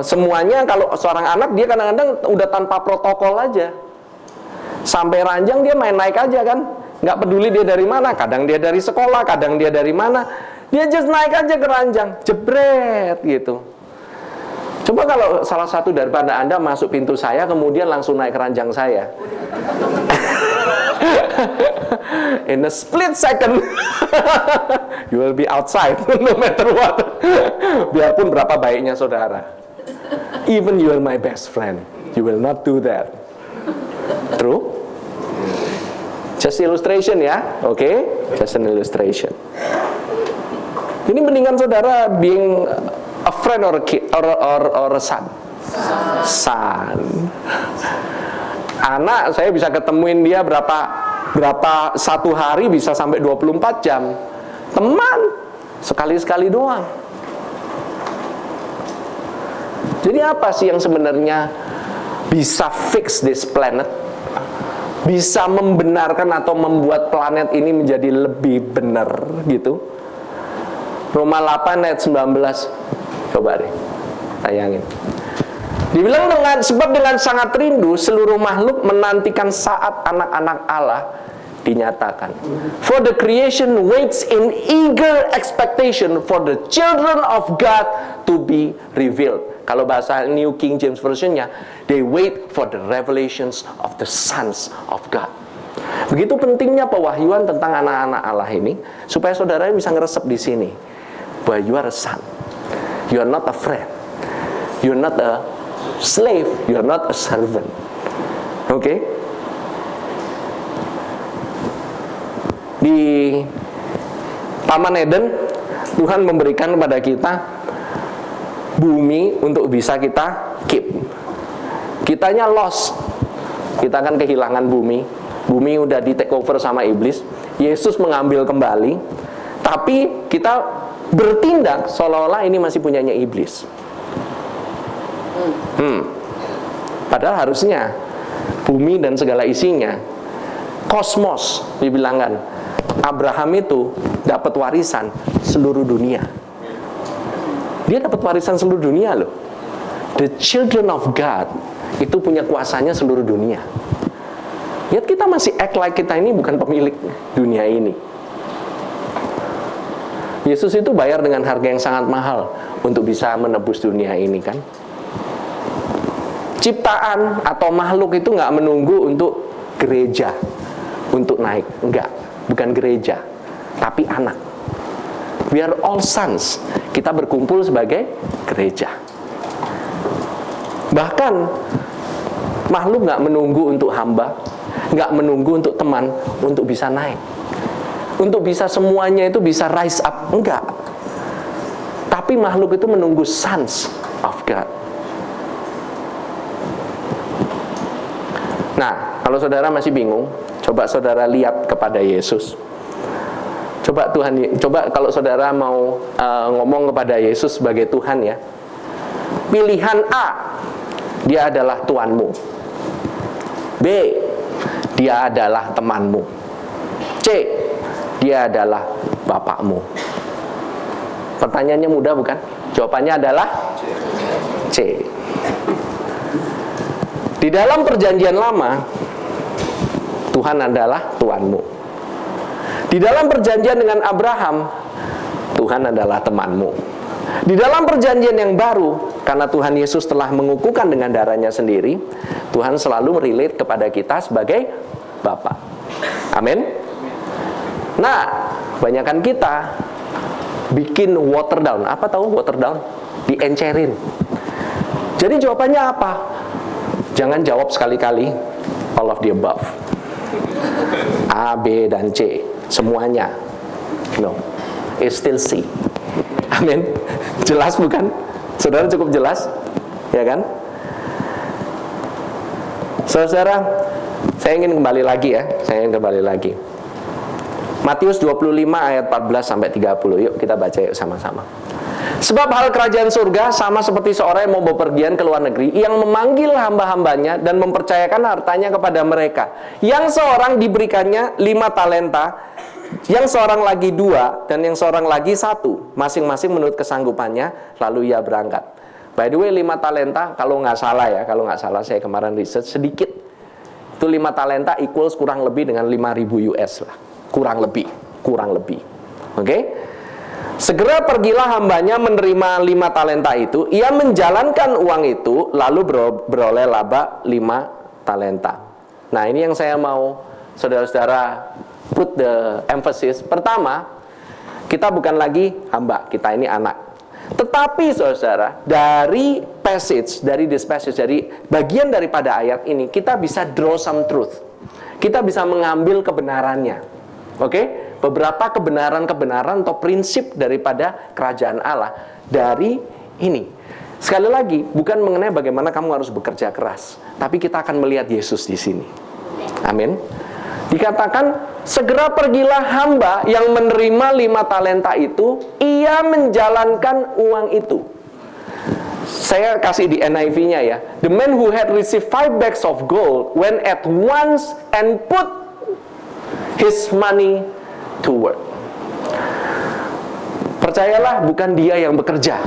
semuanya kalau seorang anak dia kadang-kadang udah tanpa protokol aja, sampai ranjang dia main naik aja kan, nggak peduli dia dari mana, kadang dia dari sekolah, kadang dia dari mana, dia just naik aja ke ranjang, jebret gitu. Coba kalau salah satu daripada Anda masuk pintu saya kemudian langsung naik ke ranjang saya. In a split second you will be outside no matter what. Biarpun berapa baiknya saudara, even you are my best friend, you will not do that. True? Just illustration ya, okay? Just an illustration. Ini mendingan saudara being a friend or a kid or a son. Son. Anak saya bisa ketemuin dia berapa satu hari bisa sampai 24 jam. Teman sekali-sekali doang. Jadi apa sih yang sebenarnya bisa fix this planet? Bisa membenarkan atau membuat planet ini menjadi lebih benar gitu? Roma 8 ayat 19. Coba deh, tayangin. Dibilang sebab dengan sangat rindu seluruh makhluk menantikan saat anak-anak Allah dinyatakan. For the creation waits in eager expectation for the children of God to be revealed. Kalau bahasa New King James Version-nya, they wait for the revelations of the sons of God. Begitu pentingnya pewahyuan tentang anak-anak Allah ini, supaya saudara bisa ngeresep di sini bahwa you are a son, you are not a friend, you are not a slave, you are not a servant. Oke? Di Taman Eden, Tuhan memberikan kepada kita bumi untuk bisa kita keep. Kitanya lost, kita akan kehilangan bumi. Bumi udah di take over sama iblis. Yesus mengambil kembali, tapi kita bertindak seolah-olah ini masih punyanya iblis. Padahal harusnya bumi dan segala isinya, kosmos, dibilangkan Abraham itu dapat warisan seluruh dunia. Dia dapat warisan seluruh dunia loh. The children of God itu punya kuasanya seluruh dunia. Yet kita masih act like kita ini bukan pemilik dunia ini. Yesus itu bayar dengan harga yang sangat mahal untuk bisa menebus dunia ini kan. Ciptaan atau makhluk itu nggak menunggu untuk gereja untuk naik. Enggak, bukan gereja, tapi anak. We are all sons. Kita berkumpul sebagai gereja. Bahkan makhluk nggak menunggu untuk hamba, nggak menunggu untuk teman untuk bisa naik, untuk bisa semuanya itu bisa rise up. Enggak. Tapi makhluk itu menunggu sons of God. Nah, kalau saudara masih bingung, coba saudara lihat kepada Yesus. Coba kalau saudara mau ngomong kepada Yesus sebagai Tuhan ya. Pilihan A, dia adalah Tuanmu. B, dia adalah temanmu. C, dia adalah Bapakmu. Pertanyaannya mudah bukan? Jawabannya adalah C. Di dalam perjanjian lama, Tuhan adalah Tuanmu. Di dalam perjanjian dengan Abraham, Tuhan adalah temanmu. Di dalam perjanjian yang baru, karena Tuhan Yesus telah mengukuhkan dengan darahnya sendiri, Tuhan selalu relate kepada kita sebagai Bapa. Amin. Nah, kebanyakan kita bikin water down. Apa tahu water down? Diencerin. Jadi jawabannya apa? Jangan jawab sekali-kali all of the above. A, B, dan C, semuanya. No, it's still C. Amin. Jelas bukan? Saudara cukup jelas? Ya kan? Saudara, saya ingin kembali lagi ya. Matius 25 ayat 14 sampai 30. Yuk kita baca yuk sama-sama. Sebab hal kerajaan surga sama seperti seorang yang mau bepergian ke luar negeri, yang memanggil hamba-hambanya dan mempercayakan hartanya kepada mereka. Yang seorang diberikannya 5 talenta, yang seorang lagi 2, dan yang seorang lagi 1, masing-masing menurut kesanggupannya, lalu ia berangkat. By the way, 5 talenta, kalau nggak salah saya kemarin research sedikit, itu 5 talenta equals kurang lebih dengan 5.000 US lah, kurang lebih. Oke? Segera pergilah hambanya menerima 5 talenta itu. Ia menjalankan uang itu, lalu beroleh laba 5 talenta. Nah, ini yang saya mau saudara-saudara put the emphasis. Pertama, kita bukan lagi hamba, kita ini anak. Tetapi saudara, dari this passage, dari bagian daripada ayat ini, kita bisa draw some truth. Kita bisa mengambil kebenarannya. Oke? Beberapa kebenaran-kebenaran atau prinsip daripada kerajaan Allah dari ini. Sekali lagi, bukan mengenai bagaimana kamu harus bekerja keras, tapi kita akan melihat Yesus di sini. Amin. Dikatakan, segera pergilah hamba yang menerima 5 talenta itu, ia menjalankan uang itu. Saya kasih di NIV-nya ya. The man who had received 5 bags of gold went at once and put his money to work. Percayalah, bukan dia yang bekerja.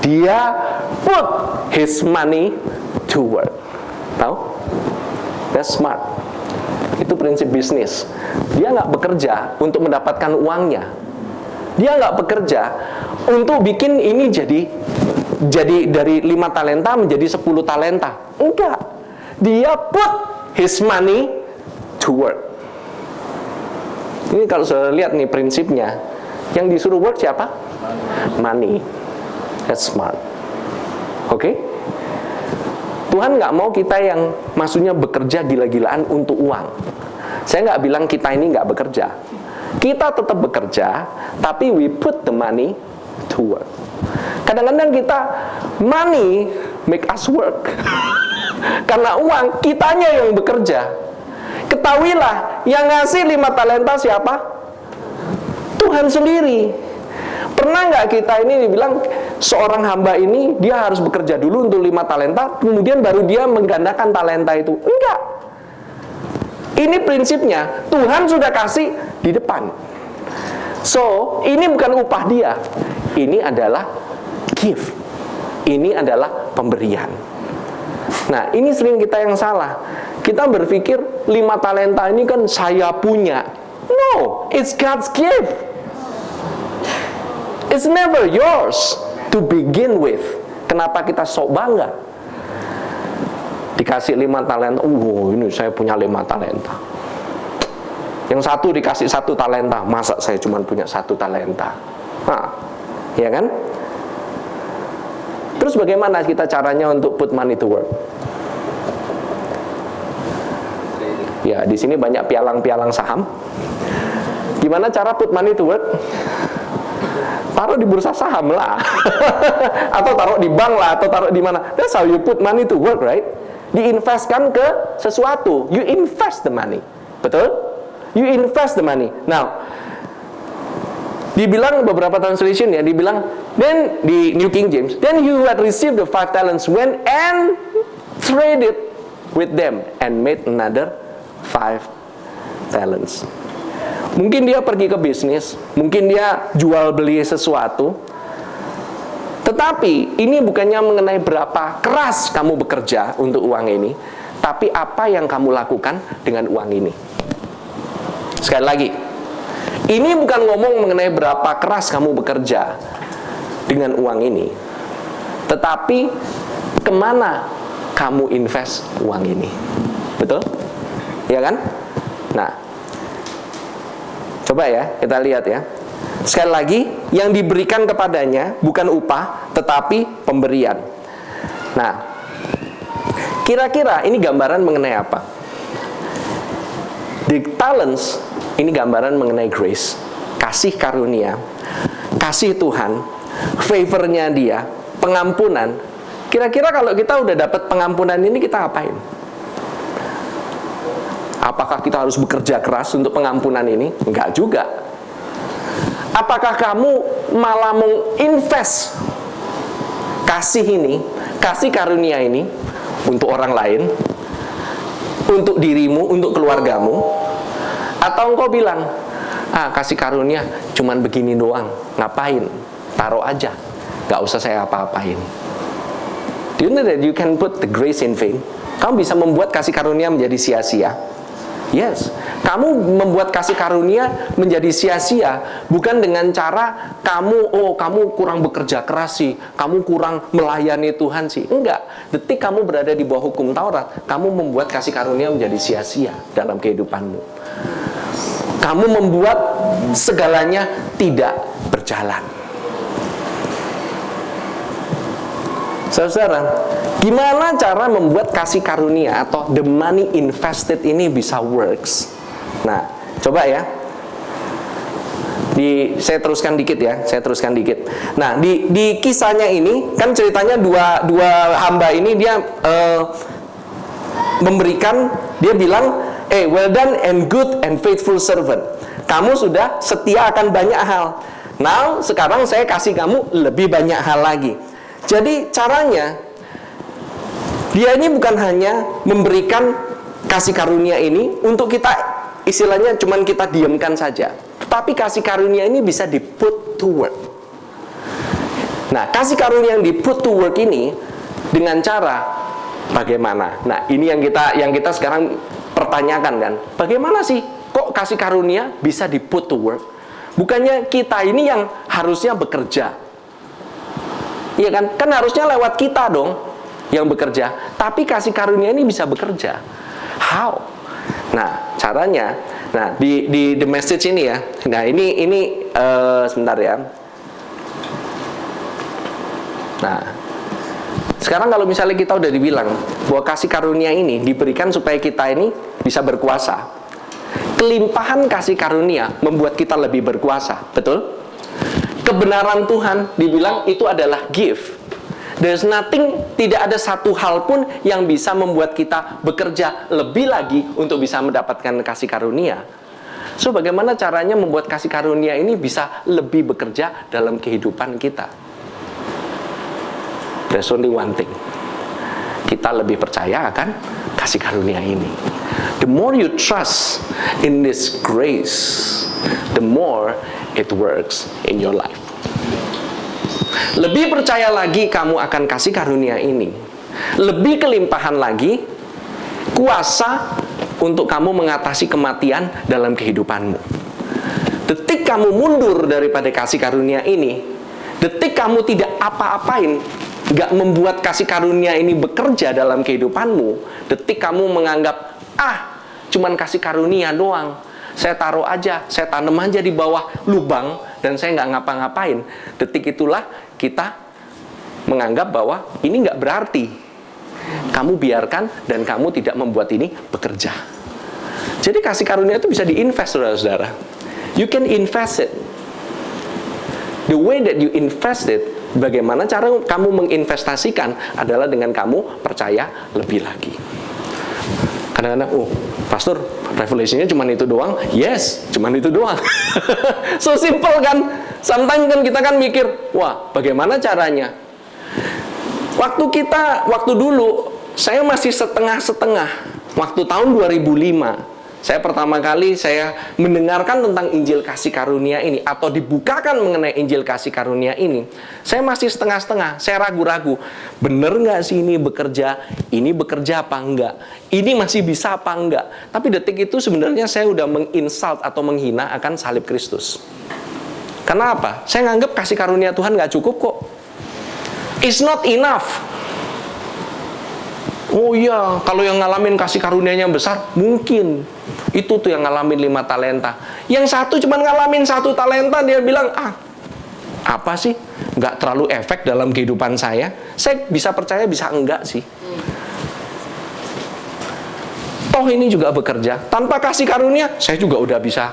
Dia put his money to work. Tahu? That's smart. Itu prinsip bisnis. Dia nggak bekerja untuk mendapatkan uangnya. Dia nggak bekerja untuk bikin ini jadi dari 5 talenta menjadi 10 talenta. Enggak. Dia put his money to work. Ini kalau sudah lihat nih prinsipnya, yang disuruh work siapa? Money. That's smart. Oke? Tuhan nggak mau kita yang maksudnya bekerja gila-gilaan untuk uang. Saya nggak bilang kita ini nggak bekerja. Kita tetap bekerja, tapi we put the money to work. Kadang-kadang kita money make us work. Karena uang, kitanya yang bekerja. Ketahuilah, yang ngasih 5 talenta siapa? Tuhan sendiri. Pernah nggak kita ini dibilang seorang hamba ini dia harus bekerja dulu untuk 5 talenta, kemudian baru dia menggandakan talenta itu? Enggak. Ini prinsipnya, Tuhan sudah kasih di depan. So, ini bukan upah dia. Ini adalah gift. Ini adalah pemberian. Nah, ini sering kita yang salah. Kita berpikir 5 talenta ini kan saya punya. No, it's God's gift. It's never yours to begin with. Kenapa kita sok bangga? Dikasih 5 talenta. Ini saya punya 5 talenta. Yang satu dikasih 1 talenta. Masa saya cuma punya 1 talenta? Nah, ya kan? Terus bagaimana kita caranya untuk put money to work? Ya, di sini banyak pialang-pialang saham. Gimana cara put money to work? Taruh di bursa saham lah. Atau taruh di bank lah, atau taruh di mana. That's how you put money to work, right? Diinvestkan ke sesuatu. You invest the money. Betul? You invest the money. Now, dibilang beberapa translation ya, dibilang, then di New King James, then you had received the 5 talents, went and traded with them and made another 5 talents. Mungkin dia pergi ke bisnis, mungkin dia jual beli sesuatu. Tetapi ini bukannya mengenai berapa keras kamu bekerja untuk uang ini, tapi apa yang kamu lakukan dengan uang ini. Sekali lagi, ini bukan ngomong mengenai berapa keras kamu bekerja dengan uang ini, tetapi kemana kamu invest uang ini. Betul? Ya kan? Nah, coba ya, kita lihat ya. Sekali lagi, yang diberikan kepadanya bukan upah, tetapi pemberian. Nah, kira-kira ini gambaran mengenai apa? The talents, ini gambaran mengenai grace, kasih karunia, kasih Tuhan, favornya dia, pengampunan. Kira-kira kalau kita udah dapat pengampunan ini, kita apain? Apakah kita harus bekerja keras untuk pengampunan ini? Enggak juga. Apakah kamu malah menginvest kasih ini, kasih karunia ini untuk orang lain, untuk dirimu, untuk keluargamu? Atau engkau bilang, kasih karunia cuman begini doang, ngapain? Taruh aja, nggak usah saya apa-apain. Do you know that you can put the grace in vain? Kamu bisa membuat kasih karunia menjadi sia-sia. Yes, kamu membuat kasih karunia menjadi sia-sia bukan dengan cara kamu kurang bekerja keras sih, kamu kurang melayani Tuhan sih. Enggak, detik kamu berada di bawah hukum Taurat, kamu membuat kasih karunia menjadi sia-sia dalam kehidupanmu. Kamu membuat segalanya tidak berjalan. Saudara, gimana cara membuat kasih karunia atau the money invested ini bisa works? Nah, coba ya. Saya teruskan dikit ya, Nah, di kisahnya ini kan ceritanya dua hamba ini dia memberikan, dia bilang, well done and good and faithful servant. Kamu sudah setia akan banyak hal. Now, sekarang saya kasih kamu lebih banyak hal lagi. Jadi caranya, dia ini bukan hanya memberikan kasih karunia ini untuk kita, istilahnya cuman kita diamkan saja. Tapi kasih karunia ini bisa di put to work. Nah, kasih karunia yang di put to work ini dengan cara bagaimana? Nah, ini yang kita sekarang pertanyakan kan. Bagaimana sih kok kasih karunia bisa di put to work? Bukannya kita ini yang harusnya bekerja. Iya kan? Kan harusnya lewat kita dong yang bekerja. Tapi kasih karunia ini bisa bekerja. How? Nah, caranya, nah di the message ini ya. Nah, ini sebentar ya. Nah, sekarang kalau misalnya kita udah dibilang bahwa kasih karunia ini diberikan supaya kita ini bisa berkuasa. Kelimpahan kasih karunia membuat kita lebih berkuasa, betul? Kebenaran Tuhan dibilang itu adalah gift. There's nothing, tidak ada satu hal pun yang bisa membuat kita bekerja lebih lagi untuk bisa mendapatkan kasih karunia. So, bagaimana caranya membuat kasih karunia ini bisa lebih bekerja dalam kehidupan kita? There's only one thing. Kita lebih percaya akan kasih karunia ini. The more you trust in this grace, the more it works in your life. Lebih percaya lagi kamu akan kasih karunia ini, lebih kelimpahan lagi kuasa untuk kamu mengatasi kematian dalam kehidupanmu. Detik kamu mundur daripada kasih karunia ini, detik kamu tidak apa-apain, gak membuat kasih karunia ini bekerja dalam kehidupanmu, detik kamu menganggap, cuman kasih karunia doang, saya taruh aja, saya tanam aja di bawah lubang, dan saya nggak ngapa-ngapain. Detik itulah kita menganggap bahwa ini nggak berarti. Kamu biarkan dan kamu tidak membuat ini bekerja. Jadi kasih karunia itu bisa diinvest, saudara-saudara. You can invest it. The way that you invest it, bagaimana cara kamu menginvestasikan adalah dengan kamu percaya lebih lagi. Kadang-kadang, pastor, revelation-nya cuma itu doang? Yes, cuma itu doang. So simple kan? Sometimes kan kita kan mikir, wah, bagaimana caranya? Waktu dulu, saya masih setengah-setengah. Waktu tahun 2005, saya pertama kali mendengarkan tentang Injil Kasih Karunia ini, atau dibukakan mengenai Injil Kasih Karunia ini, saya masih setengah-setengah, saya ragu-ragu, bener nggak sih ini bekerja apa enggak, ini masih bisa apa enggak. Tapi detik itu sebenarnya saya udah menginsult atau menghina akan salib Kristus. Karena apa? Saya nganggap kasih karunia Tuhan nggak cukup kok. It's not enough. Oh iya, kalau yang ngalamin kasih karunia-nya besar, mungkin. Itu tuh yang ngalamin 5 talenta. Yang satu cuma ngalamin 1 talenta, dia bilang, apa sih? Nggak terlalu efek dalam kehidupan saya. Saya bisa percaya, bisa enggak sih. Toh ini juga bekerja. Tanpa kasih karunia, saya juga udah bisa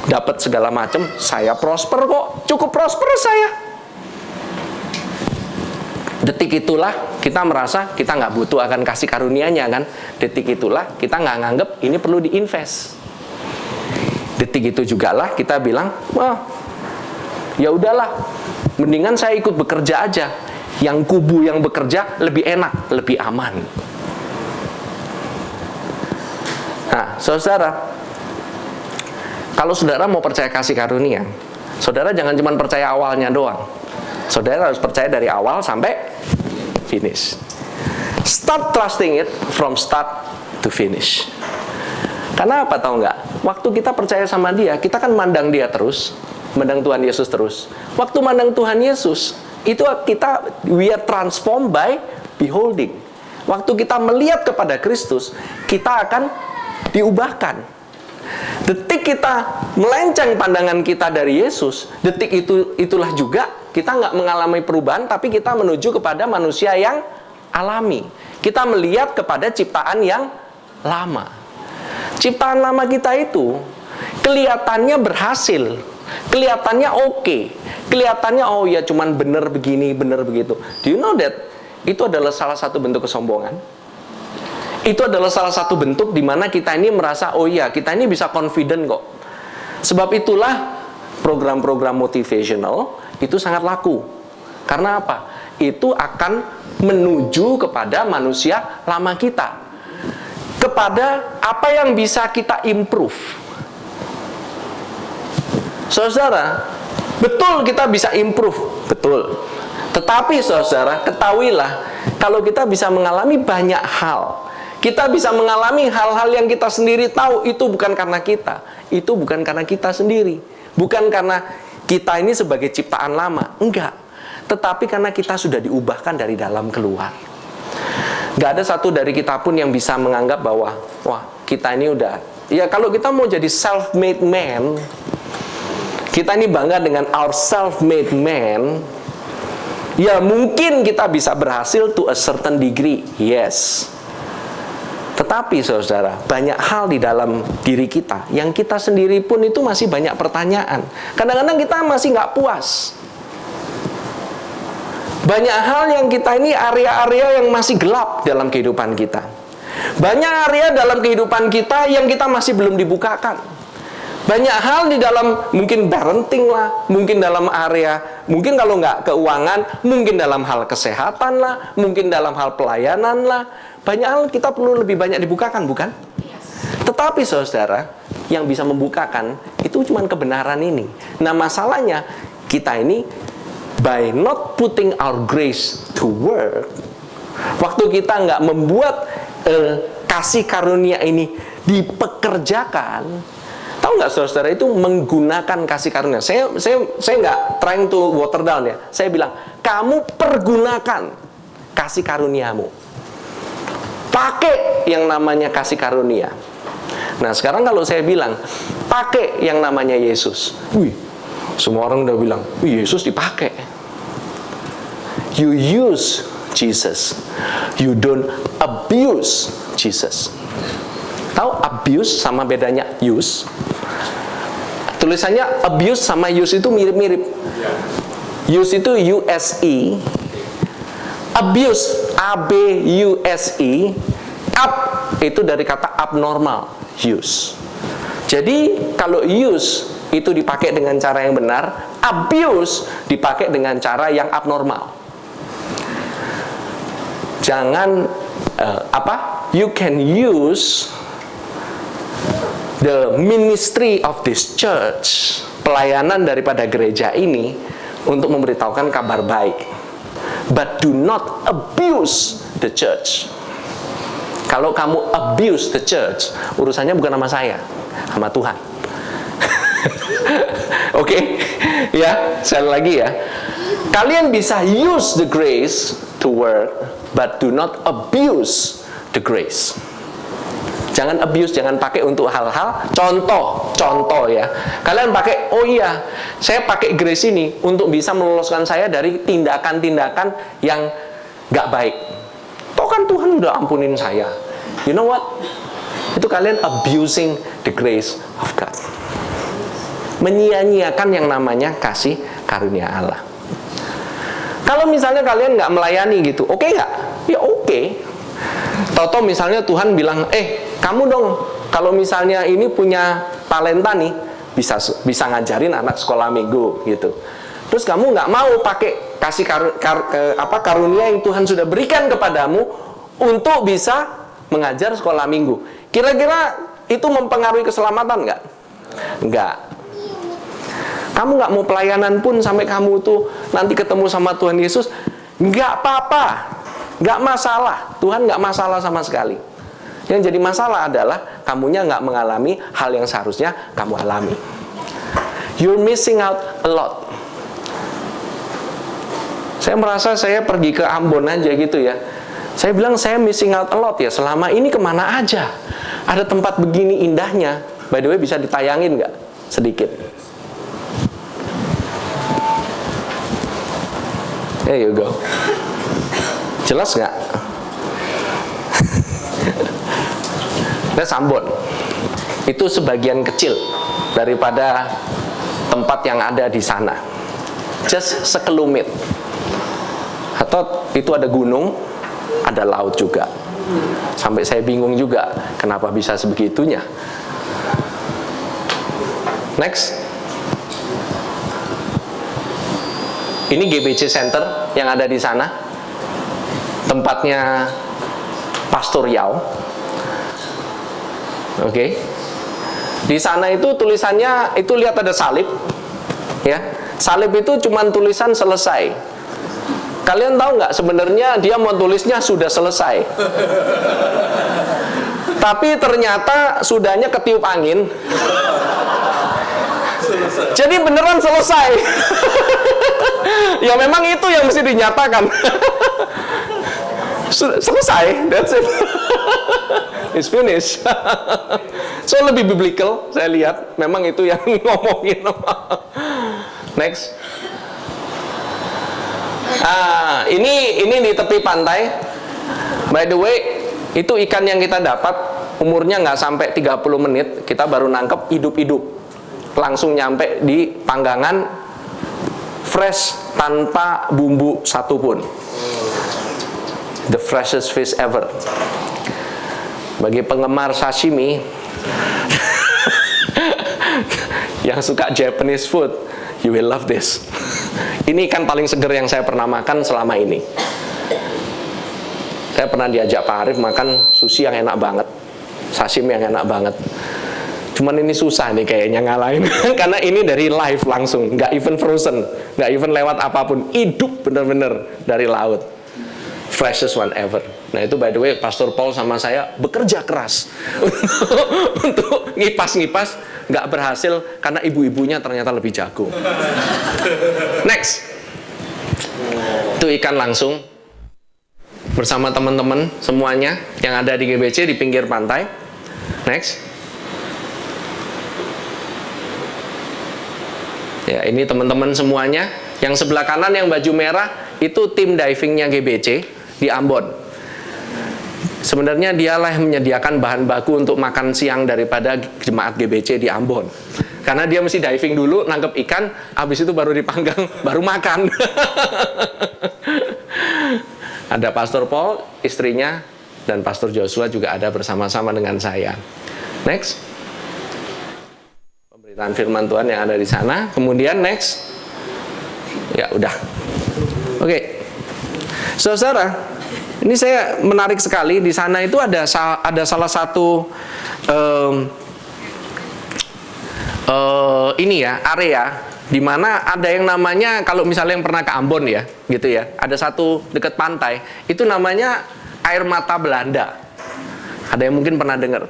dapat segala macam. Saya prosper kok, cukup prosper saya. Detik itulah kita merasa kita nggak butuh akan kasih karunia-Nya kan. Detik itulah kita nggak nganggep ini perlu diinvest. Detik itu juga lah kita bilang, wah, ya udahlah, mendingan saya ikut bekerja aja. Yang kubu yang bekerja lebih enak, lebih aman. Nah, saudara, kalau saudara mau percaya kasih karunia, saudara jangan cuma percaya awalnya doang. Saudara harus percaya dari awal sampai finish. Start trusting it from start to finish. Karena apa, tahu nggak? Waktu kita percaya sama dia, kita kan mandang dia terus, mandang Tuhan Yesus terus. Waktu mandang Tuhan Yesus, itu we are transformed by beholding. Waktu kita melihat kepada Kristus, kita akan diubahkan. Detik kita melenceng pandangan kita dari Yesus, detik itulah juga kita nggak mengalami perubahan, tapi kita menuju kepada manusia yang alami. Kita melihat kepada ciptaan yang lama. Ciptaan lama kita itu kelihatannya berhasil, kelihatannya oke, kelihatannya oh ya cuman bener begini, bener begitu. Do you know that itu adalah salah satu bentuk kesombongan? Itu adalah salah satu bentuk di mana kita ini merasa, oh iya, kita ini bisa confident kok. Sebab itulah program-program motivational itu sangat laku. Karena apa? itu akan menuju kepada manusia lama kita, kepada apa yang bisa kita improve. Saudara, betul kita bisa improve, betul. Tetapi saudara, ketahuilah, kalau kita bisa mengalami banyak hal, kita bisa mengalami hal-hal yang kita sendiri tahu, itu bukan karena kita. Itu bukan karena kita sendiri. Bukan karena kita ini sebagai ciptaan lama. Enggak. Tetapi karena kita sudah diubahkan dari dalam keluar. Enggak ada satu dari kita pun yang bisa menganggap bahwa, wah, kita ini udah, ya kalau kita mau jadi self-made man, kita ini bangga dengan our self-made man, ya mungkin kita bisa berhasil to a certain degree. Yes. Tetapi saudara, banyak hal di dalam diri kita yang kita sendiri pun itu masih banyak pertanyaan. Kadang-kadang kita masih nggak puas. Banyak hal yang kita ini area-area yang masih gelap dalam kehidupan kita. Banyak area dalam kehidupan kita yang kita masih belum dibukakan. Banyak hal di dalam mungkin parenting lah, mungkin dalam area, mungkin kalau nggak keuangan, mungkin dalam hal kesehatan lah, mungkin dalam hal pelayanan lah. Banyak hal kita perlu lebih banyak dibukakan, bukan? Tetapi saudara, yang bisa membukakan itu cuma kebenaran ini. Nah masalahnya, kita ini by not putting our grace to work, waktu kita nggak membuat kasih karunia ini dipekerjakan. Tahu nggak saudara, itu menggunakan kasih karunia. Saya nggak trying to water down ya. Saya bilang, kamu pergunakan kasih karuniamu. Pakai yang namanya kasih karunia. Nah sekarang kalau saya bilang, pakai yang namanya Yesus. Wih, semua orang udah bilang, wih, Yesus dipakai. You use Jesus. You don't abuse Jesus. Tahu abuse sama bedanya use? Tulisannya abuse sama use itu mirip-mirip. Use itu U-S-E. Abuse, A-B-U-S-E. Up itu dari kata abnormal, use. Jadi kalau use itu dipakai dengan cara yang benar, abuse dipakai dengan cara yang abnormal. Jangan you can use the ministry of this church, pelayanan daripada gereja ini, untuk memberitahukan kabar baik. But do not abuse the church. Kalau kamu abuse the church, urusannya bukan sama saya, sama Tuhan. Oke? Ya, sekali lagi ya. Kalian bisa use the grace to work, but do not abuse the grace. Jangan abuse, jangan pakai untuk hal-hal, contoh ya. Kalian pakai, oh iya, saya pakai grace ini untuk bisa meloloskan saya dari tindakan-tindakan yang gak baik. Toh kan Tuhan udah ampunin saya. You know what? Itu kalian abusing the grace of God. Menyia-nyiakan yang namanya kasih karunia Allah. Kalau misalnya kalian gak melayani gitu, oke gak? Ya oke. Tahu-tahu misalnya Tuhan bilang, kamu dong, kalau misalnya ini punya talenta nih, bisa ngajarin anak sekolah minggu gitu. Terus kamu nggak mau pakai kasih karunia yang Tuhan sudah berikan kepadamu untuk bisa mengajar sekolah minggu. Kira-kira itu mempengaruhi keselamatan nggak? Nggak. Kamu nggak mau pelayanan pun sampai kamu tuh nanti ketemu sama Tuhan Yesus, nggak apa-apa. Nggak masalah, Tuhan nggak masalah sama sekali. Yang jadi masalah adalah kamunya nggak mengalami hal yang seharusnya kamu alami. You're missing out a lot. Saya merasa saya pergi ke Ambon aja gitu ya. Saya bilang saya missing out a lot ya. Selama ini kemana aja? Ada tempat begini indahnya. By the way, bisa ditayangin nggak? Sedikit. There you go. Jelas nggak? That's Ambon. Itu sebagian kecil daripada tempat yang ada di sana. Just sekelumit. Atau itu ada gunung, ada laut juga. Sampai saya bingung juga, kenapa bisa sebegitunya. Next. Ini GBC Center. yang ada di sana. Tempatnya Pastor Yao. Oke. Di sana itu tulisannya, itu lihat ada salib. Ya. Salib itu cuma tulisan selesai. Kalian tahu nggak sebenarnya dia mau tulisnya sudah selesai. Tapi ternyata sudahnya ketiup angin. Jadi beneran selesai. Ya memang itu yang mesti dinyatakan. Selesai, that's it. It's finished. So lebih biblical, saya lihat. Memang itu yang ngomongin. Next. Ini di tepi pantai. By the way, itu ikan yang kita dapat umurnya nggak sampai 30 menit, kita baru nangkep hidup-hidup. Langsung nyampe di panggangan, fresh tanpa bumbu satupun. The freshest fish ever. Bagi penggemar sashimi yang suka Japanese food, you will love this. Ini ikan paling seger yang saya pernah makan selama ini. Saya pernah diajak Pak Arif makan sushi yang enak banget, sashimi yang enak banget. Cuman ini susah nih kayaknya ngalahin. Karena ini dari live langsung, nggak even frozen, nggak even lewat apapun, hidup bener-bener dari laut. Freshest one ever. Nah itu by the way Pastor Paul sama saya bekerja keras untuk ngipas-ngipas, nggak berhasil karena ibu-ibunya ternyata lebih jago. Next. Itu ikan langsung bersama teman-teman semuanya yang ada di GBC di pinggir pantai. Next. Ya ini teman-teman semuanya. Yang sebelah kanan yang baju merah itu tim divingnya GBC di Ambon. Sebenarnya dialah yang menyediakan bahan baku untuk makan siang daripada jemaat GBC di Ambon. Karena dia mesti diving dulu, nangkep ikan, habis itu baru dipanggang, baru makan. Ada Pastor Paul, istrinya, dan Pastor Joshua juga ada bersama-sama dengan saya. Next. Pemberitaan firman Tuhan yang ada di sana. Kemudian next. Ya udah. Oke. Saudara, ini saya menarik sekali. Di sana itu ada salah satu area di mana ada yang namanya, kalau misalnya yang pernah ke Ambon ya, gitu ya, ada satu dekat pantai, itu namanya air mata Belanda. Ada yang mungkin pernah dengar.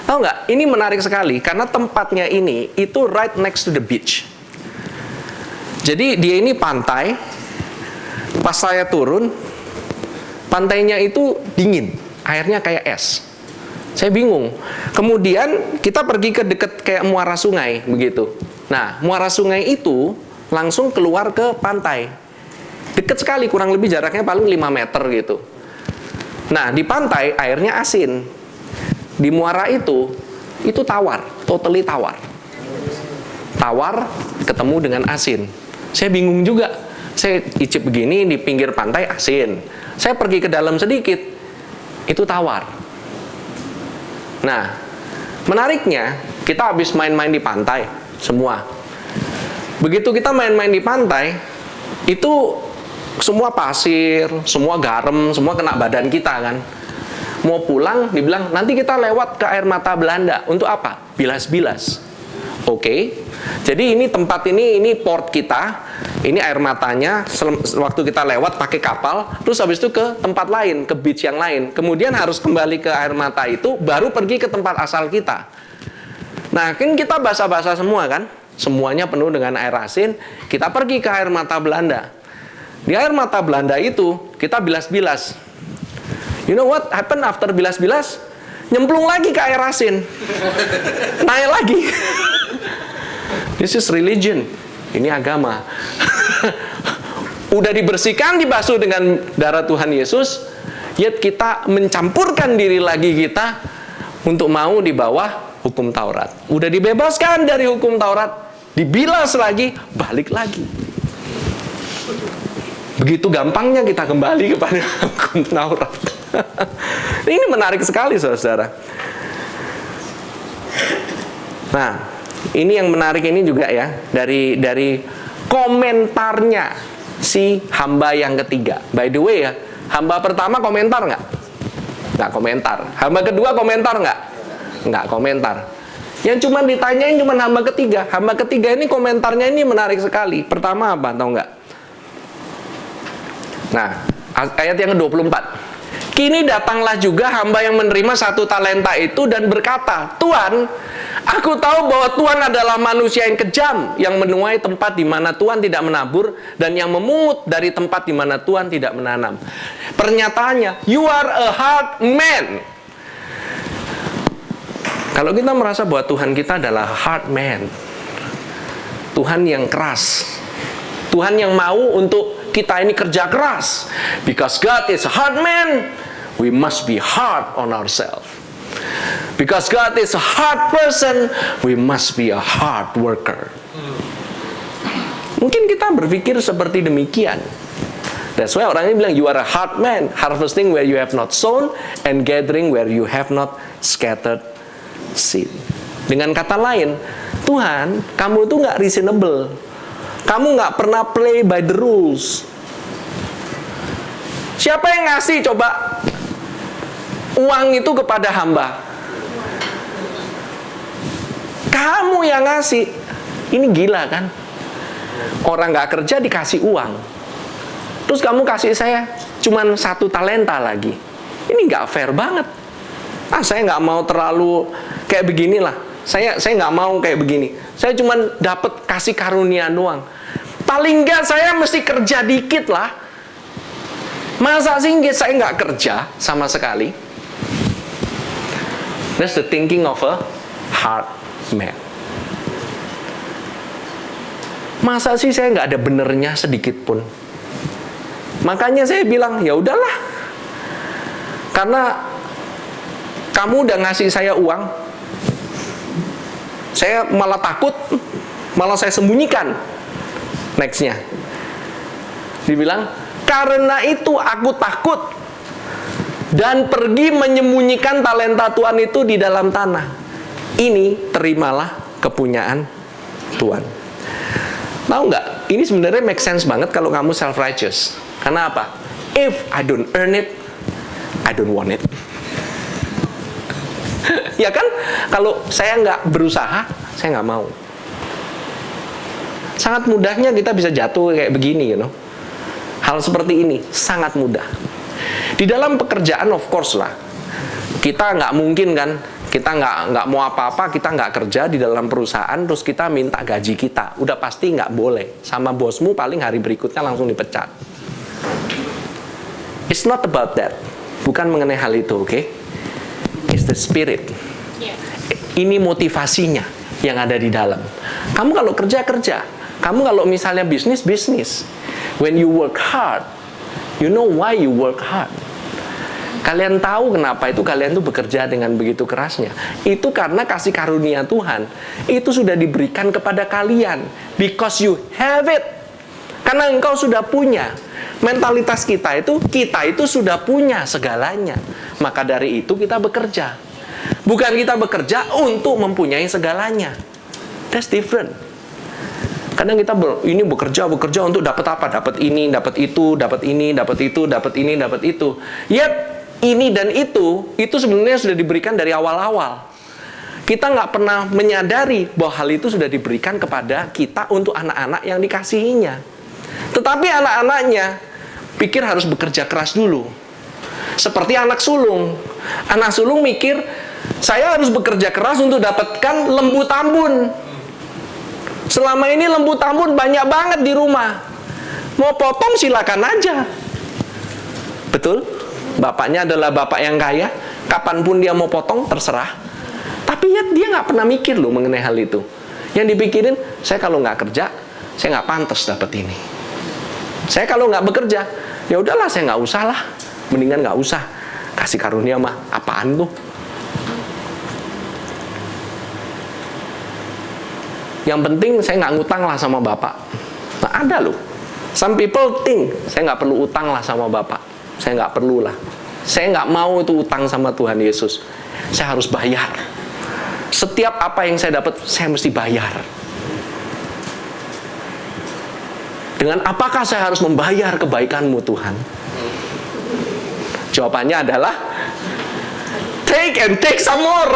Tahu nggak? Ini menarik sekali karena tempatnya ini itu right next to the beach. Jadi dia ini pantai. Pas saya turun, pantainya itu dingin, airnya kayak es. Saya bingung. Kemudian kita pergi ke dekat kayak muara sungai begitu. Nah, muara sungai itu langsung keluar ke pantai. Dekat sekali, kurang lebih jaraknya paling 5 meter gitu. Nah, di pantai airnya asin. Di muara itu tawar, totally tawar. Tawar ketemu dengan asin. Saya bingung juga. Saya icip begini di pinggir pantai asin. Saya pergi ke dalam sedikit, itu tawar. Nah, menariknya, kita habis main-main di pantai, semua. Begitu kita main-main di pantai, itu semua pasir, semua garam, semua kena badan kita kan. Mau pulang, dibilang, nanti kita lewat ke air mata Belanda. Untuk apa? Bilas-bilas. Oke. Jadi ini tempat ini port kita. Ini air matanya, waktu kita lewat pakai kapal, terus habis itu ke tempat lain, ke beach yang lain. Kemudian harus kembali ke air mata itu, baru pergi ke tempat asal kita. Nah, kan kita basah-basah semua kan? Semuanya penuh dengan air asin. Kita pergi ke air mata Belanda. Di air mata Belanda itu, kita bilas-bilas. You know what happened after bilas-bilas? Nyemplung lagi ke air asin. Naik lagi. This is religion. Ini agama. Udah dibersihkan, dibasuh dengan darah Tuhan Yesus, yet kita mencampurkan diri lagi kita untuk mau di bawah hukum Taurat. Udah dibebaskan dari hukum Taurat, dibilas lagi, balik lagi. Begitu gampangnya kita kembali kepada hukum Taurat. Ini menarik sekali, saudara-saudara. Nah, ini yang menarik ini juga ya, dari komentarnya si hamba yang ketiga. By the way ya, hamba pertama komentar nggak? Nggak komentar. Hamba kedua komentar nggak? Nggak komentar. Yang cuma ditanyain cuma hamba ketiga. Hamba ketiga ini komentarnya ini menarik sekali. Pertama apa? Tahu nggak? Nah, ayat yang ke-24. Kini datanglah juga hamba yang menerima 1 talenta itu dan berkata, Tuhan, aku tahu bahwa Tuhan adalah manusia yang kejam, yang menuai tempat di mana Tuhan tidak menabur, dan yang memungut dari tempat di mana Tuhan tidak menanam. Pernyataannya, you are a hard man. Kalau kita merasa bahwa Tuhan kita adalah hard man, Tuhan yang keras, Tuhan yang mau untuk kita ini kerja keras, because God is a hard man, we must be hard on ourselves. Because God is a hard person, we must be a hard worker. Mungkin kita berpikir seperti demikian. That's why orang ini bilang, you are a hard man, harvesting where you have not sown, and gathering where you have not scattered seed. Dengan kata lain, Tuhan, kamu itu nggak reasonable. Kamu nggak pernah play by the rules. Siapa yang ngasih coba uang itu kepada hamba? Kamu yang ngasih. Ini gila kan? Orang nggak kerja dikasih uang, terus kamu kasih saya cuman 1 talenta lagi. Ini nggak fair banget. Saya nggak mau terlalu kayak beginilah. Saya nggak mau kayak begini. Saya cuman dapat kasih karunia doang. Paling nggak saya mesti kerja dikit lah. Masa sih saya nggak kerja sama sekali? That's the thinking of a hard man. Masa sih saya nggak ada benernya sedikit pun? Makanya saya bilang, ya udahlah. Karena kamu udah ngasih saya uang, saya malah takut, malah saya sembunyikan. Nextnya, dibilang, karena itu aku takut dan pergi menyembunyikan talenta Tuhan itu di dalam tanah. Ini terimalah kepunyaan Tuhan. Tahu nggak? Ini sebenarnya make sense banget kalau kamu self-righteous. Karena apa? If I don't earn it, I don't want it. Ya kan? Kalau saya nggak berusaha, saya nggak mau. Sangat mudahnya kita bisa jatuh kayak begini, you know. Hal seperti ini sangat mudah. Di dalam pekerjaan, of course lah, kita nggak mungkin kan, kita nggak mau apa-apa, kita nggak kerja di dalam perusahaan, terus kita minta gaji kita. Udah pasti nggak boleh. Sama bosmu paling hari berikutnya langsung dipecat. It's not about that. Bukan mengenai hal itu, oke? It's the spirit. Ini motivasinya yang ada di dalam. Kamu kalau kerja. Kamu kalau misalnya bisnis. When you work hard, you know why you work hard. Kalian tahu kenapa itu kalian tuh bekerja dengan begitu kerasnya. Itu karena kasih karunia Tuhan itu sudah diberikan kepada kalian. Because you have it. Karena engkau sudah punya. Mentalitas kita itu sudah punya segalanya. Maka dari itu kita bekerja. Bukan kita bekerja untuk mempunyai segalanya. That's different. Kadang kita bekerja untuk dapat apa? Dapat ini, dapat itu, dapat ini, dapat itu, dapat ini, dapat itu. Yet, ini dan itu sebenarnya sudah diberikan dari awal-awal. Kita nggak pernah menyadari bahwa hal itu sudah diberikan kepada kita untuk anak-anak yang dikasihinya. Tetapi anak-anaknya pikir harus bekerja keras dulu. Seperti anak sulung. Anak sulung mikir, saya harus bekerja keras untuk dapatkan lembu tambun. Selama ini lembu tambun banyak banget di rumah. Mau potong silakan aja. Betul? Bapaknya adalah bapak yang kaya. Kapanpun dia mau potong, terserah. Tapi ya dia nggak pernah mikir loh mengenai hal itu. Yang dipikirin, saya kalau nggak kerja, saya nggak pantas dapat ini. Saya kalau nggak bekerja, ya udahlah saya nggak usah lah. Mendingan nggak usah. Kasih karunia mah, apaan tuh? Yang penting saya nggak ngutang lah sama bapak. Nah ada loh. Some people think saya nggak perlu utang lah sama bapak. Saya nggak perlu lah. Saya nggak mau itu utang sama Tuhan Yesus. Saya harus bayar. Setiap apa yang saya dapat, saya mesti bayar. Dengan apakah saya harus membayar kebaikan-Mu Tuhan? Jawabannya adalah take and take some more.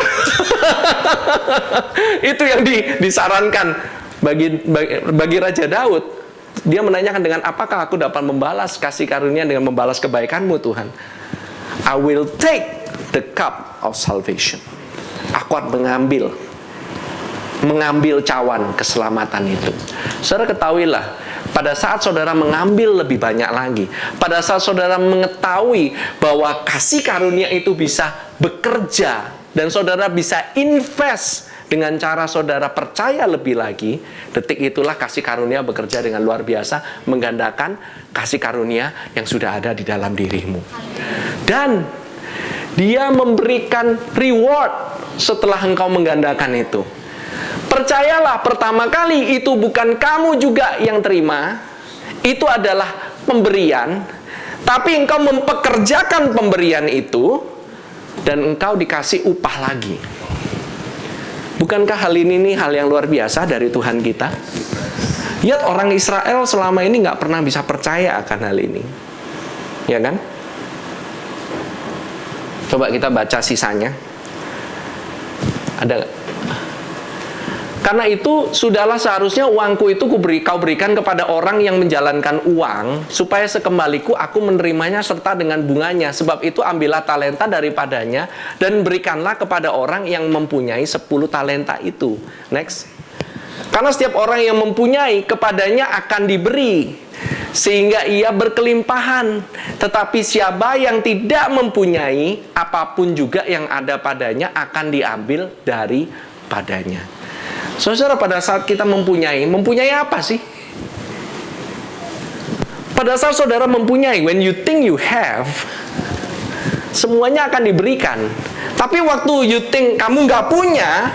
Itu yang disarankan bagi Raja Daud. Dia menanyakan, dengan apakah aku dapat membalas kasih karunia dengan membalas kebaikan-Mu Tuhan? I will take the cup of salvation. Aku akan mengambil cawan keselamatan itu. Saudara ketahuilah, pada saat saudara mengambil lebih banyak lagi, pada saat saudara mengetahui bahwa kasih karunia itu bisa bekerja, dan saudara bisa invest dengan cara saudara percaya lebih lagi, detik itulah kasih karunia bekerja dengan luar biasa, menggandakan kasih karunia yang sudah ada di dalam dirimu. Dan Dia memberikan reward setelah engkau menggandakan itu. Percayalah, pertama kali itu bukan kamu juga yang terima, itu adalah pemberian, tapi engkau mempekerjakan pemberian itu, dan engkau dikasih upah lagi. Bukankah hal ini hal yang luar biasa dari Tuhan kita? Lihat, orang Israel selama ini nggak pernah bisa percaya akan hal ini, ya kan? Coba kita baca sisanya. Ada nggak? Karena itu sudahlah seharusnya uangku itu kau berikan kepada orang yang menjalankan uang, supaya sekembaliku aku menerimanya serta dengan bunganya. Sebab itu ambillah talenta daripadanya dan berikanlah kepada orang yang mempunyai 10 talenta itu. Next. Karena setiap orang yang mempunyai, kepadanya akan diberi, sehingga ia berkelimpahan. Tetapi siapa yang tidak mempunyai, apapun juga yang ada padanya akan diambil daripadanya. Saudara, pada saat kita mempunyai apa sih? Pada saat saudara mempunyai, when you think you have, semuanya akan diberikan. Tapi waktu you think kamu nggak punya,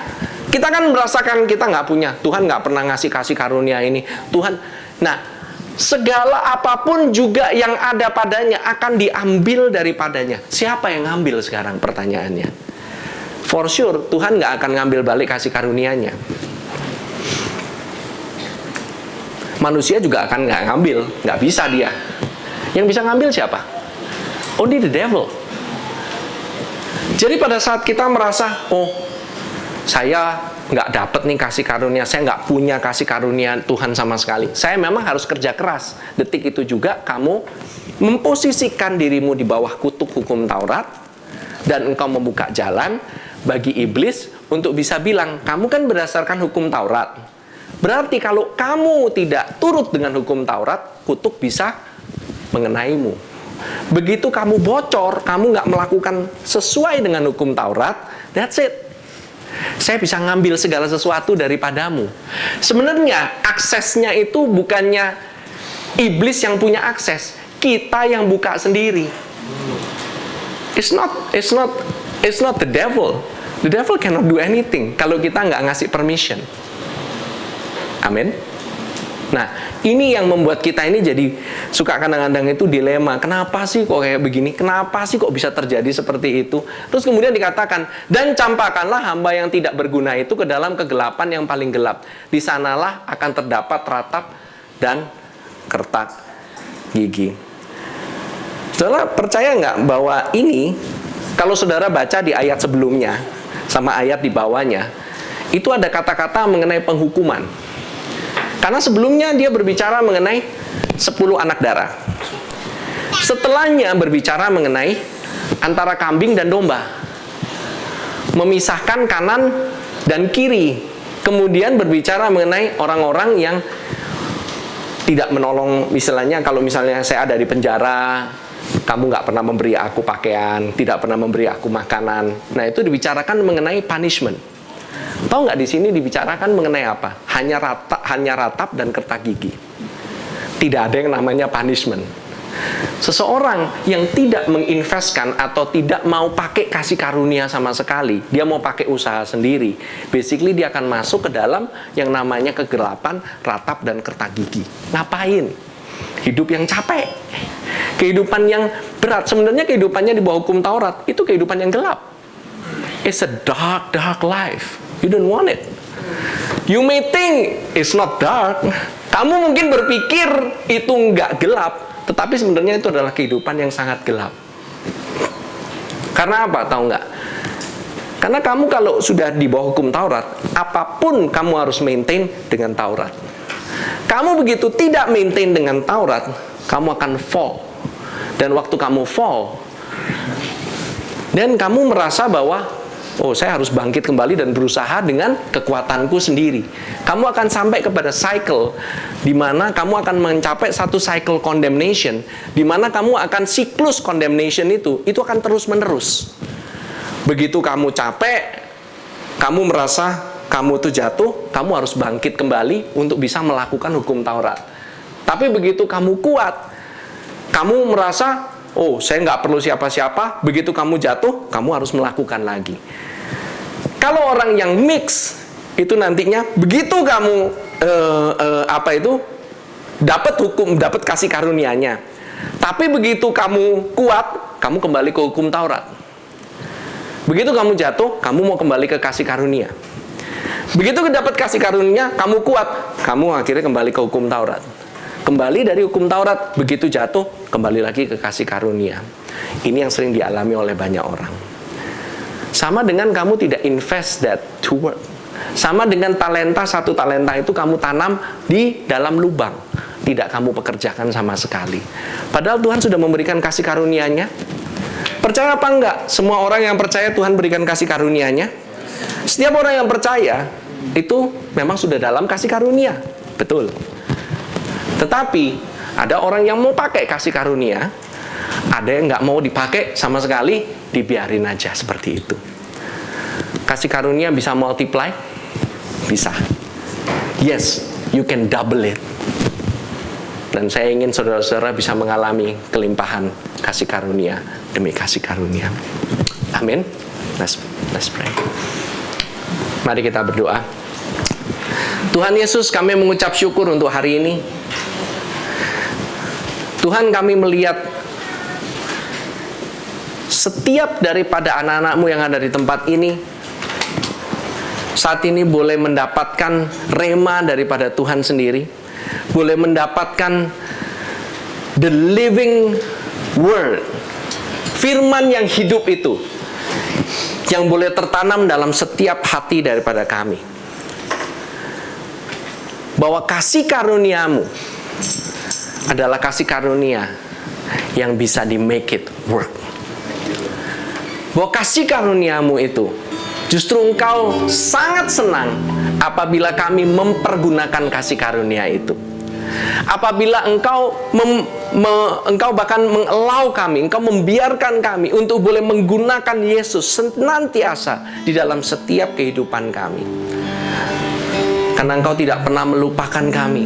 kita kan merasakan kita nggak punya. Tuhan nggak pernah ngasih kasih karunia ini. Tuhan, nah, segala apapun juga yang ada padanya akan diambil daripadanya. Siapa yang ngambil sekarang, pertanyaannya? For sure, Tuhan nggak akan ngambil balik kasih karunia-Nya. Manusia juga akan nggak ngambil, nggak bisa dia. Yang bisa ngambil siapa? Only the devil. Jadi pada saat kita merasa, oh, saya nggak dapat nih kasih karunia, saya nggak punya kasih karunia Tuhan sama sekali, saya memang harus kerja keras. Detik itu juga kamu memposisikan dirimu di bawah kutuk hukum Taurat, dan engkau membuka jalan bagi iblis untuk bisa bilang, kamu kan berdasarkan hukum Taurat, berarti kalau kamu tidak turut dengan hukum Taurat, kutuk bisa mengenaimu. Begitu kamu bocor, kamu nggak melakukan sesuai dengan hukum Taurat, that's it. Saya bisa ngambil segala sesuatu daripadamu. Sebenarnya aksesnya itu bukannya iblis yang punya akses, kita yang buka sendiri. It's not the devil. The devil cannot do anything kalau kita nggak ngasih permission. Amin. Nah, ini yang membuat kita ini jadi suka kadang-kadang itu dilema. Kenapa sih kok kayak begini? Kenapa sih kok bisa terjadi seperti itu? Terus kemudian dikatakan, dan campakkanlah hamba yang tidak berguna itu ke dalam kegelapan yang paling gelap. Di sanalah akan terdapat ratap dan kertak gigi. Saudara percaya nggak bahwa ini, kalau saudara baca di ayat sebelumnya sama ayat di bawahnya, itu ada kata-kata mengenai penghukuman. Karena sebelumnya dia berbicara mengenai 10 anak darah. Setelahnya berbicara mengenai antara kambing dan domba. Memisahkan kanan dan kiri. Kemudian berbicara mengenai orang-orang yang tidak menolong. Misalnya, kalau misalnya saya ada di penjara, kamu nggak pernah memberi aku pakaian, tidak pernah memberi aku makanan. Nah, itu dibicarakan mengenai punishment. Tahu nggak di sini dibicarakan mengenai apa? Hanya ratap dan kertak gigi. Tidak ada yang namanya punishment. Seseorang yang tidak menginvestkan atau tidak mau pakai kasih karunia sama sekali, dia mau pakai usaha sendiri. Basically dia akan masuk ke dalam yang namanya kegelapan, ratap dan kertak gigi. Ngapain? Hidup yang capek. Kehidupan yang berat. Sebenarnya kehidupannya di bawah hukum Taurat itu kehidupan yang gelap. It's a dark life. You don't want it. You may think it's not dark. Kamu mungkin berpikir itu nggak gelap, tetapi sebenarnya itu adalah kehidupan yang sangat gelap. Karena apa? Tahu nggak? Karena kamu kalau sudah di bawah hukum Taurat, apapun kamu harus maintain dengan Taurat. Kamu begitu tidak maintain dengan Taurat, kamu akan fall. Dan waktu kamu fall, dan kamu merasa bahwa, oh, saya harus bangkit kembali dan berusaha dengan kekuatanku sendiri. Kamu akan sampai kepada cycle di mana kamu akan mencapai satu cycle condemnation, di mana kamu akan siklus condemnation itu akan terus-menerus. Begitu kamu capek, kamu merasa kamu tuh jatuh, kamu harus bangkit kembali untuk bisa melakukan hukum Taurat. Tapi begitu kamu kuat, kamu merasa, oh, saya nggak perlu siapa-siapa. Begitu kamu jatuh, kamu harus melakukan lagi. Kalau orang yang mix, itu nantinya begitu kamu dapat hukum, dapat kasih karunia-Nya. Tapi begitu kamu kuat, kamu kembali ke hukum Taurat. Begitu kamu jatuh, kamu mau kembali ke kasih karunia. Begitu dapat kasih karunia, kamu kuat, kamu akhirnya kembali ke hukum Taurat. Kembali dari hukum Taurat, begitu jatuh, kembali lagi ke kasih karunia. Ini yang sering dialami oleh banyak orang. Sama dengan kamu tidak invest that to work. Sama dengan satu talenta itu kamu tanam di dalam lubang, tidak kamu pekerjakan sama sekali. Padahal Tuhan sudah memberikan kasih karunia-Nya. Percaya apa enggak? Semua orang yang percaya Tuhan berikan kasih karunia-Nya. Setiap orang yang percaya itu memang sudah dalam kasih karunia, betul. Tetapi ada orang yang mau pakai kasih karunia, ada yang nggak mau dipakai sama sekali, dibiarin aja seperti itu. Kasih karunia bisa multiply, bisa. Yes, you can double it. Dan saya ingin saudara-saudara bisa mengalami kelimpahan kasih karunia demi kasih karunia. Amin. Let's pray. Mari kita berdoa. Tuhan Yesus, kami mengucap syukur untuk hari ini. Tuhan, kami melihat setiap daripada anak-anak-Mu yang ada di tempat ini saat ini boleh mendapatkan rema daripada Tuhan sendiri, boleh mendapatkan the living word, firman yang hidup itu, yang boleh tertanam dalam setiap hati daripada kami. Bahwa kasih karunia-Mu adalah kasih karunia yang bisa di make it work. Bahwa kasih karunia-Mu itu justru Engkau sangat senang apabila kami mempergunakan kasih karunia itu. Apabila Engkau bahkan mengelau kami, Engkau membiarkan kami untuk boleh menggunakan Yesus senantiasa di dalam setiap kehidupan kami. Karena Engkau tidak pernah melupakan kami.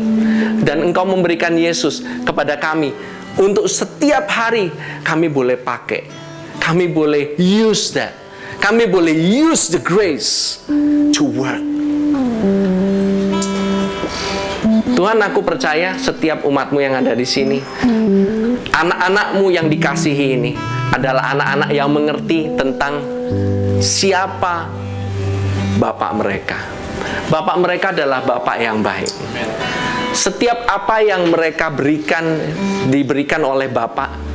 Dan Engkau memberikan Yesus kepada kami untuk setiap hari kami boleh pakai. Kami boleh use that. Kami boleh use the grace to work. Tuhan, aku percaya setiap umat-Mu yang ada di sini, anak-anak-Mu yang dikasihi ini adalah anak-anak yang mengerti tentang siapa Bapak mereka. Bapak mereka adalah Bapak yang baik. Setiap apa yang mereka diberikan oleh Bapak,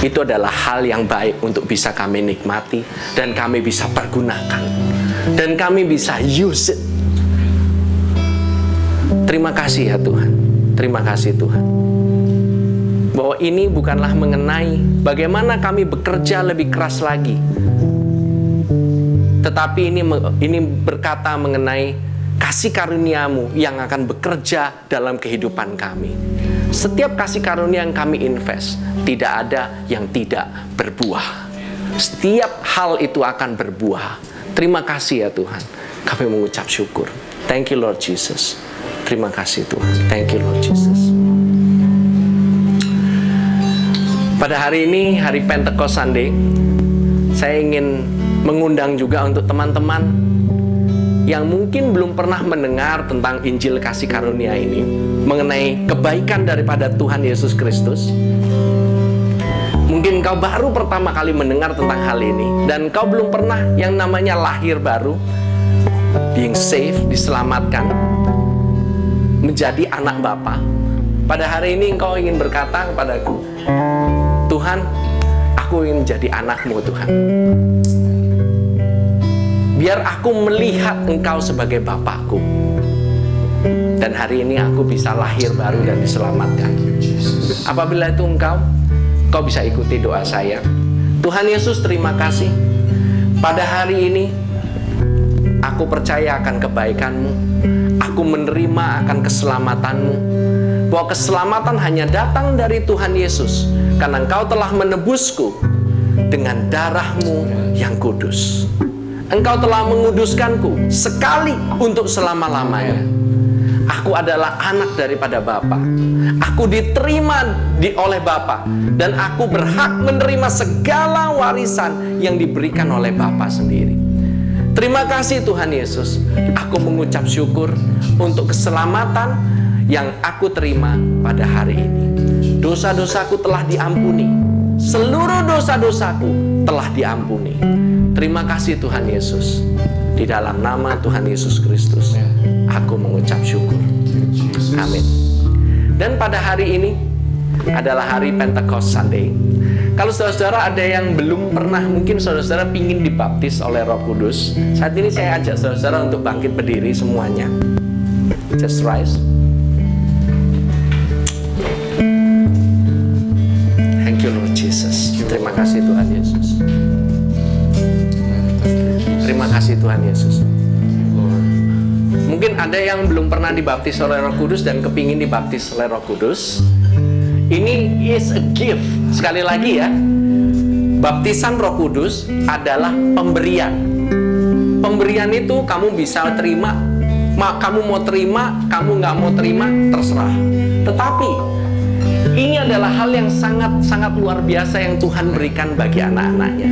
itu adalah hal yang baik untuk bisa kami nikmati dan kami bisa pergunakan dan kami bisa use it. Terima kasih ya Tuhan. Terima kasih Tuhan. Bahwa ini bukanlah mengenai bagaimana kami bekerja lebih keras lagi, tetapi ini berkata mengenai kasih karunia-Mu yang akan bekerja dalam kehidupan kami. Setiap kasih karunia yang kami invest, tidak ada yang tidak berbuah. Setiap hal itu akan berbuah. Terima kasih ya Tuhan. Kami mengucap syukur. Thank you Lord Jesus. Terima kasih Tuhan. Thank you Lord Jesus. Pada hari ini, hari Pentecost Sunday, saya ingin mengundang juga untuk teman-teman yang mungkin belum pernah mendengar tentang Injil kasih karunia ini, mengenai kebaikan daripada Tuhan Yesus Kristus. Mungkin kau baru pertama kali mendengar tentang hal ini, dan kau belum pernah yang namanya lahir baru, being saved, diselamatkan. menjadi anak Bapa, pada hari ini engkau ingin berkata kepadaku, Tuhan, aku ingin menjadi anakmu Tuhan. Biar aku melihat engkau sebagai Bapakku. Dan hari ini aku bisa lahir baru dan diselamatkan. Apabila itu engkau bisa ikuti doa saya. Tuhan Yesus, terima kasih. Pada hari ini aku percaya akan kebaikan-Mu. Aku menerima akan keselamatan-Mu. Bahwa keselamatan hanya datang dari Tuhan Yesus, karena Engkau telah menebusku dengan darah-Mu yang kudus. Engkau telah menguduskanku sekali untuk selama-lamanya. Aku adalah anak daripada Bapa. Aku diterima oleh Bapa, dan aku berhak menerima segala warisan yang diberikan oleh Bapa sendiri. Terima kasih Tuhan Yesus. Aku mengucap syukur untuk keselamatan yang aku terima pada hari ini. Dosa-dosaku telah diampuni. Seluruh dosa-dosaku telah diampuni. Terima kasih Tuhan Yesus. Di dalam nama Tuhan Yesus Kristus, aku mengucap syukur. Amin. Dan pada hari ini adalah hari Pentecost Sunday. Kalau saudara-saudara ada yang belum pernah, mungkin saudara-saudara ingin dibaptis oleh Roh Kudus, saat ini saya ajak saudara-saudara untuk bangkit berdiri semuanya. Just rise. Thank you Lord Jesus. Terima kasih Tuhan Yesus. Terima kasih Tuhan Yesus. Mungkin ada yang belum pernah dibaptis oleh Roh Kudus dan kepingin dibaptis oleh Roh Kudus. Ini is a gift. Sekali lagi ya, baptisan Roh Kudus adalah pemberian. Pemberian itu kamu bisa terima, kamu mau terima, kamu nggak mau terima, terserah. Tetapi ini adalah hal yang sangat luar biasa yang Tuhan berikan bagi anak-anaknya.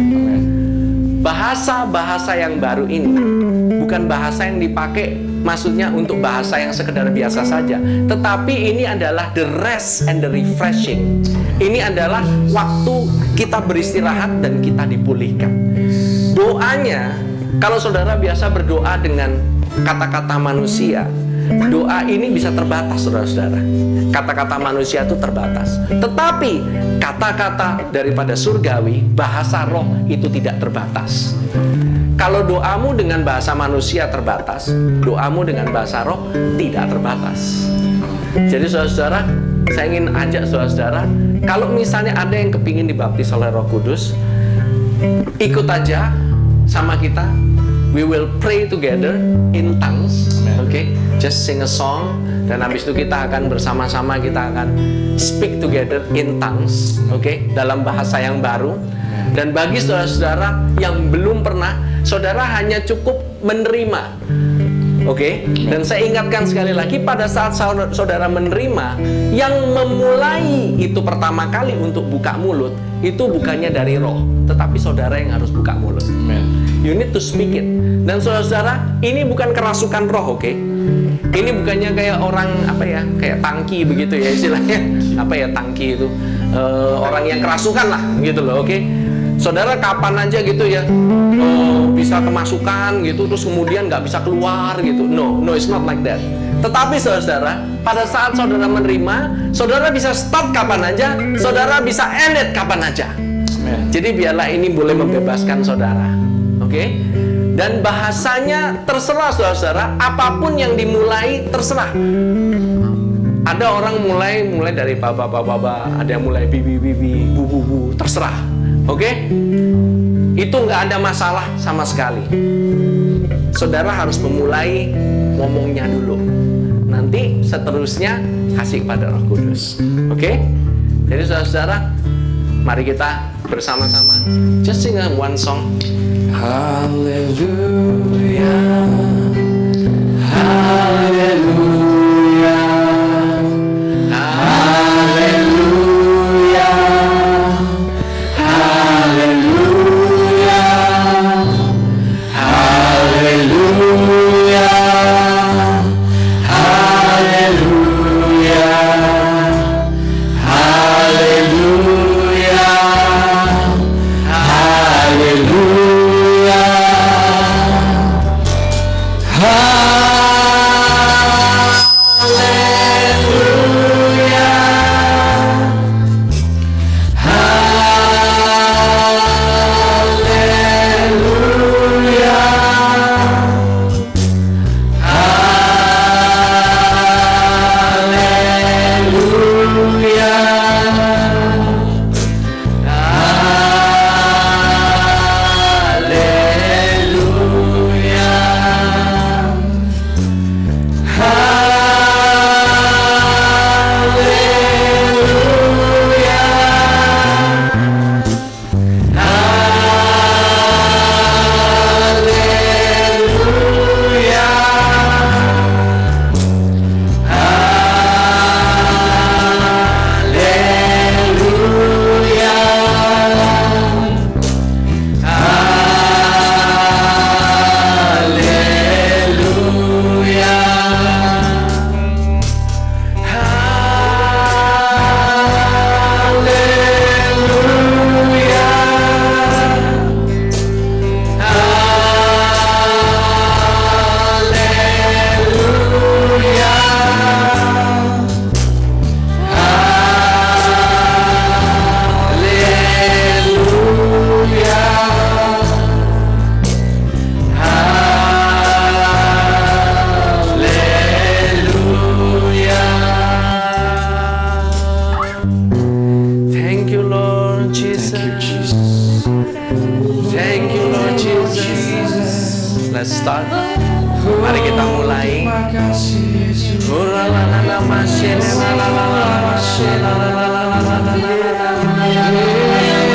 Bahasa-bahasa yang baru ini bukan bahasa yang dipakai maksudnya untuk bahasa yang sekedar biasa saja, tetapi ini adalah the rest and the refreshing. Ini adalah waktu kita beristirahat dan kita dipulihkan. Doanya, kalau saudara biasa berdoa dengan kata-kata manusia, doa ini bisa terbatas, saudara-saudara. Kata-kata manusia itu terbatas. Tetapi kata-kata daripada surgawi, bahasa roh itu tidak terbatas. Kalau doamu dengan bahasa manusia terbatas, doamu dengan bahasa roh tidak terbatas. Jadi saudara-saudara, saya ingin ajak saudara-saudara, kalau misalnya ada yang kepingin dibaptis oleh Roh Kudus, ikut aja sama kita. We will pray together in tongues. Okay? Just sing a song. Dan habis itu kita akan bersama-sama, kita akan speak together in tongues. Okay? Dalam bahasa yang baru. Dan bagi saudara-saudara yang belum pernah, saudara hanya cukup menerima. Oke? Dan saya ingatkan sekali lagi, pada saat saudara menerima, yang memulai itu pertama kali untuk buka mulut, itu bukannya dari roh, tetapi saudara yang harus buka mulut. You need to speak it. Dan saudara-saudara, ini bukan kerasukan roh, oke? Ini bukannya kayak orang, kayak tangki begitu ya istilahnya. Tangki itu? Orang yang kerasukan lah, gitu loh, oke? Saudara kapan aja gitu ya bisa kemasukan gitu, terus kemudian nggak bisa keluar gitu. No, it's not like that. Tetapi saudara, pada saat saudara menerima, saudara bisa start kapan aja, saudara bisa end it kapan aja. Jadi biarlah ini boleh membebaskan saudara. Oke? Dan bahasanya terserah saudara, apapun yang dimulai terserah. Ada orang mulai dari baba, ada yang mulai bibi, bu, terserah. Oke? Itu nggak ada masalah sama sekali. Saudara harus memulai ngomongnya dulu. Nanti seterusnya kasih kepada Roh Kudus. Oke? Jadi saudara-saudara, mari kita bersama-sama just sing one song. Haleluya, haleluya, haleluya, haleluya, haleluya, haleluya, haleluya, haleluya. let's start. Mari kita mulai.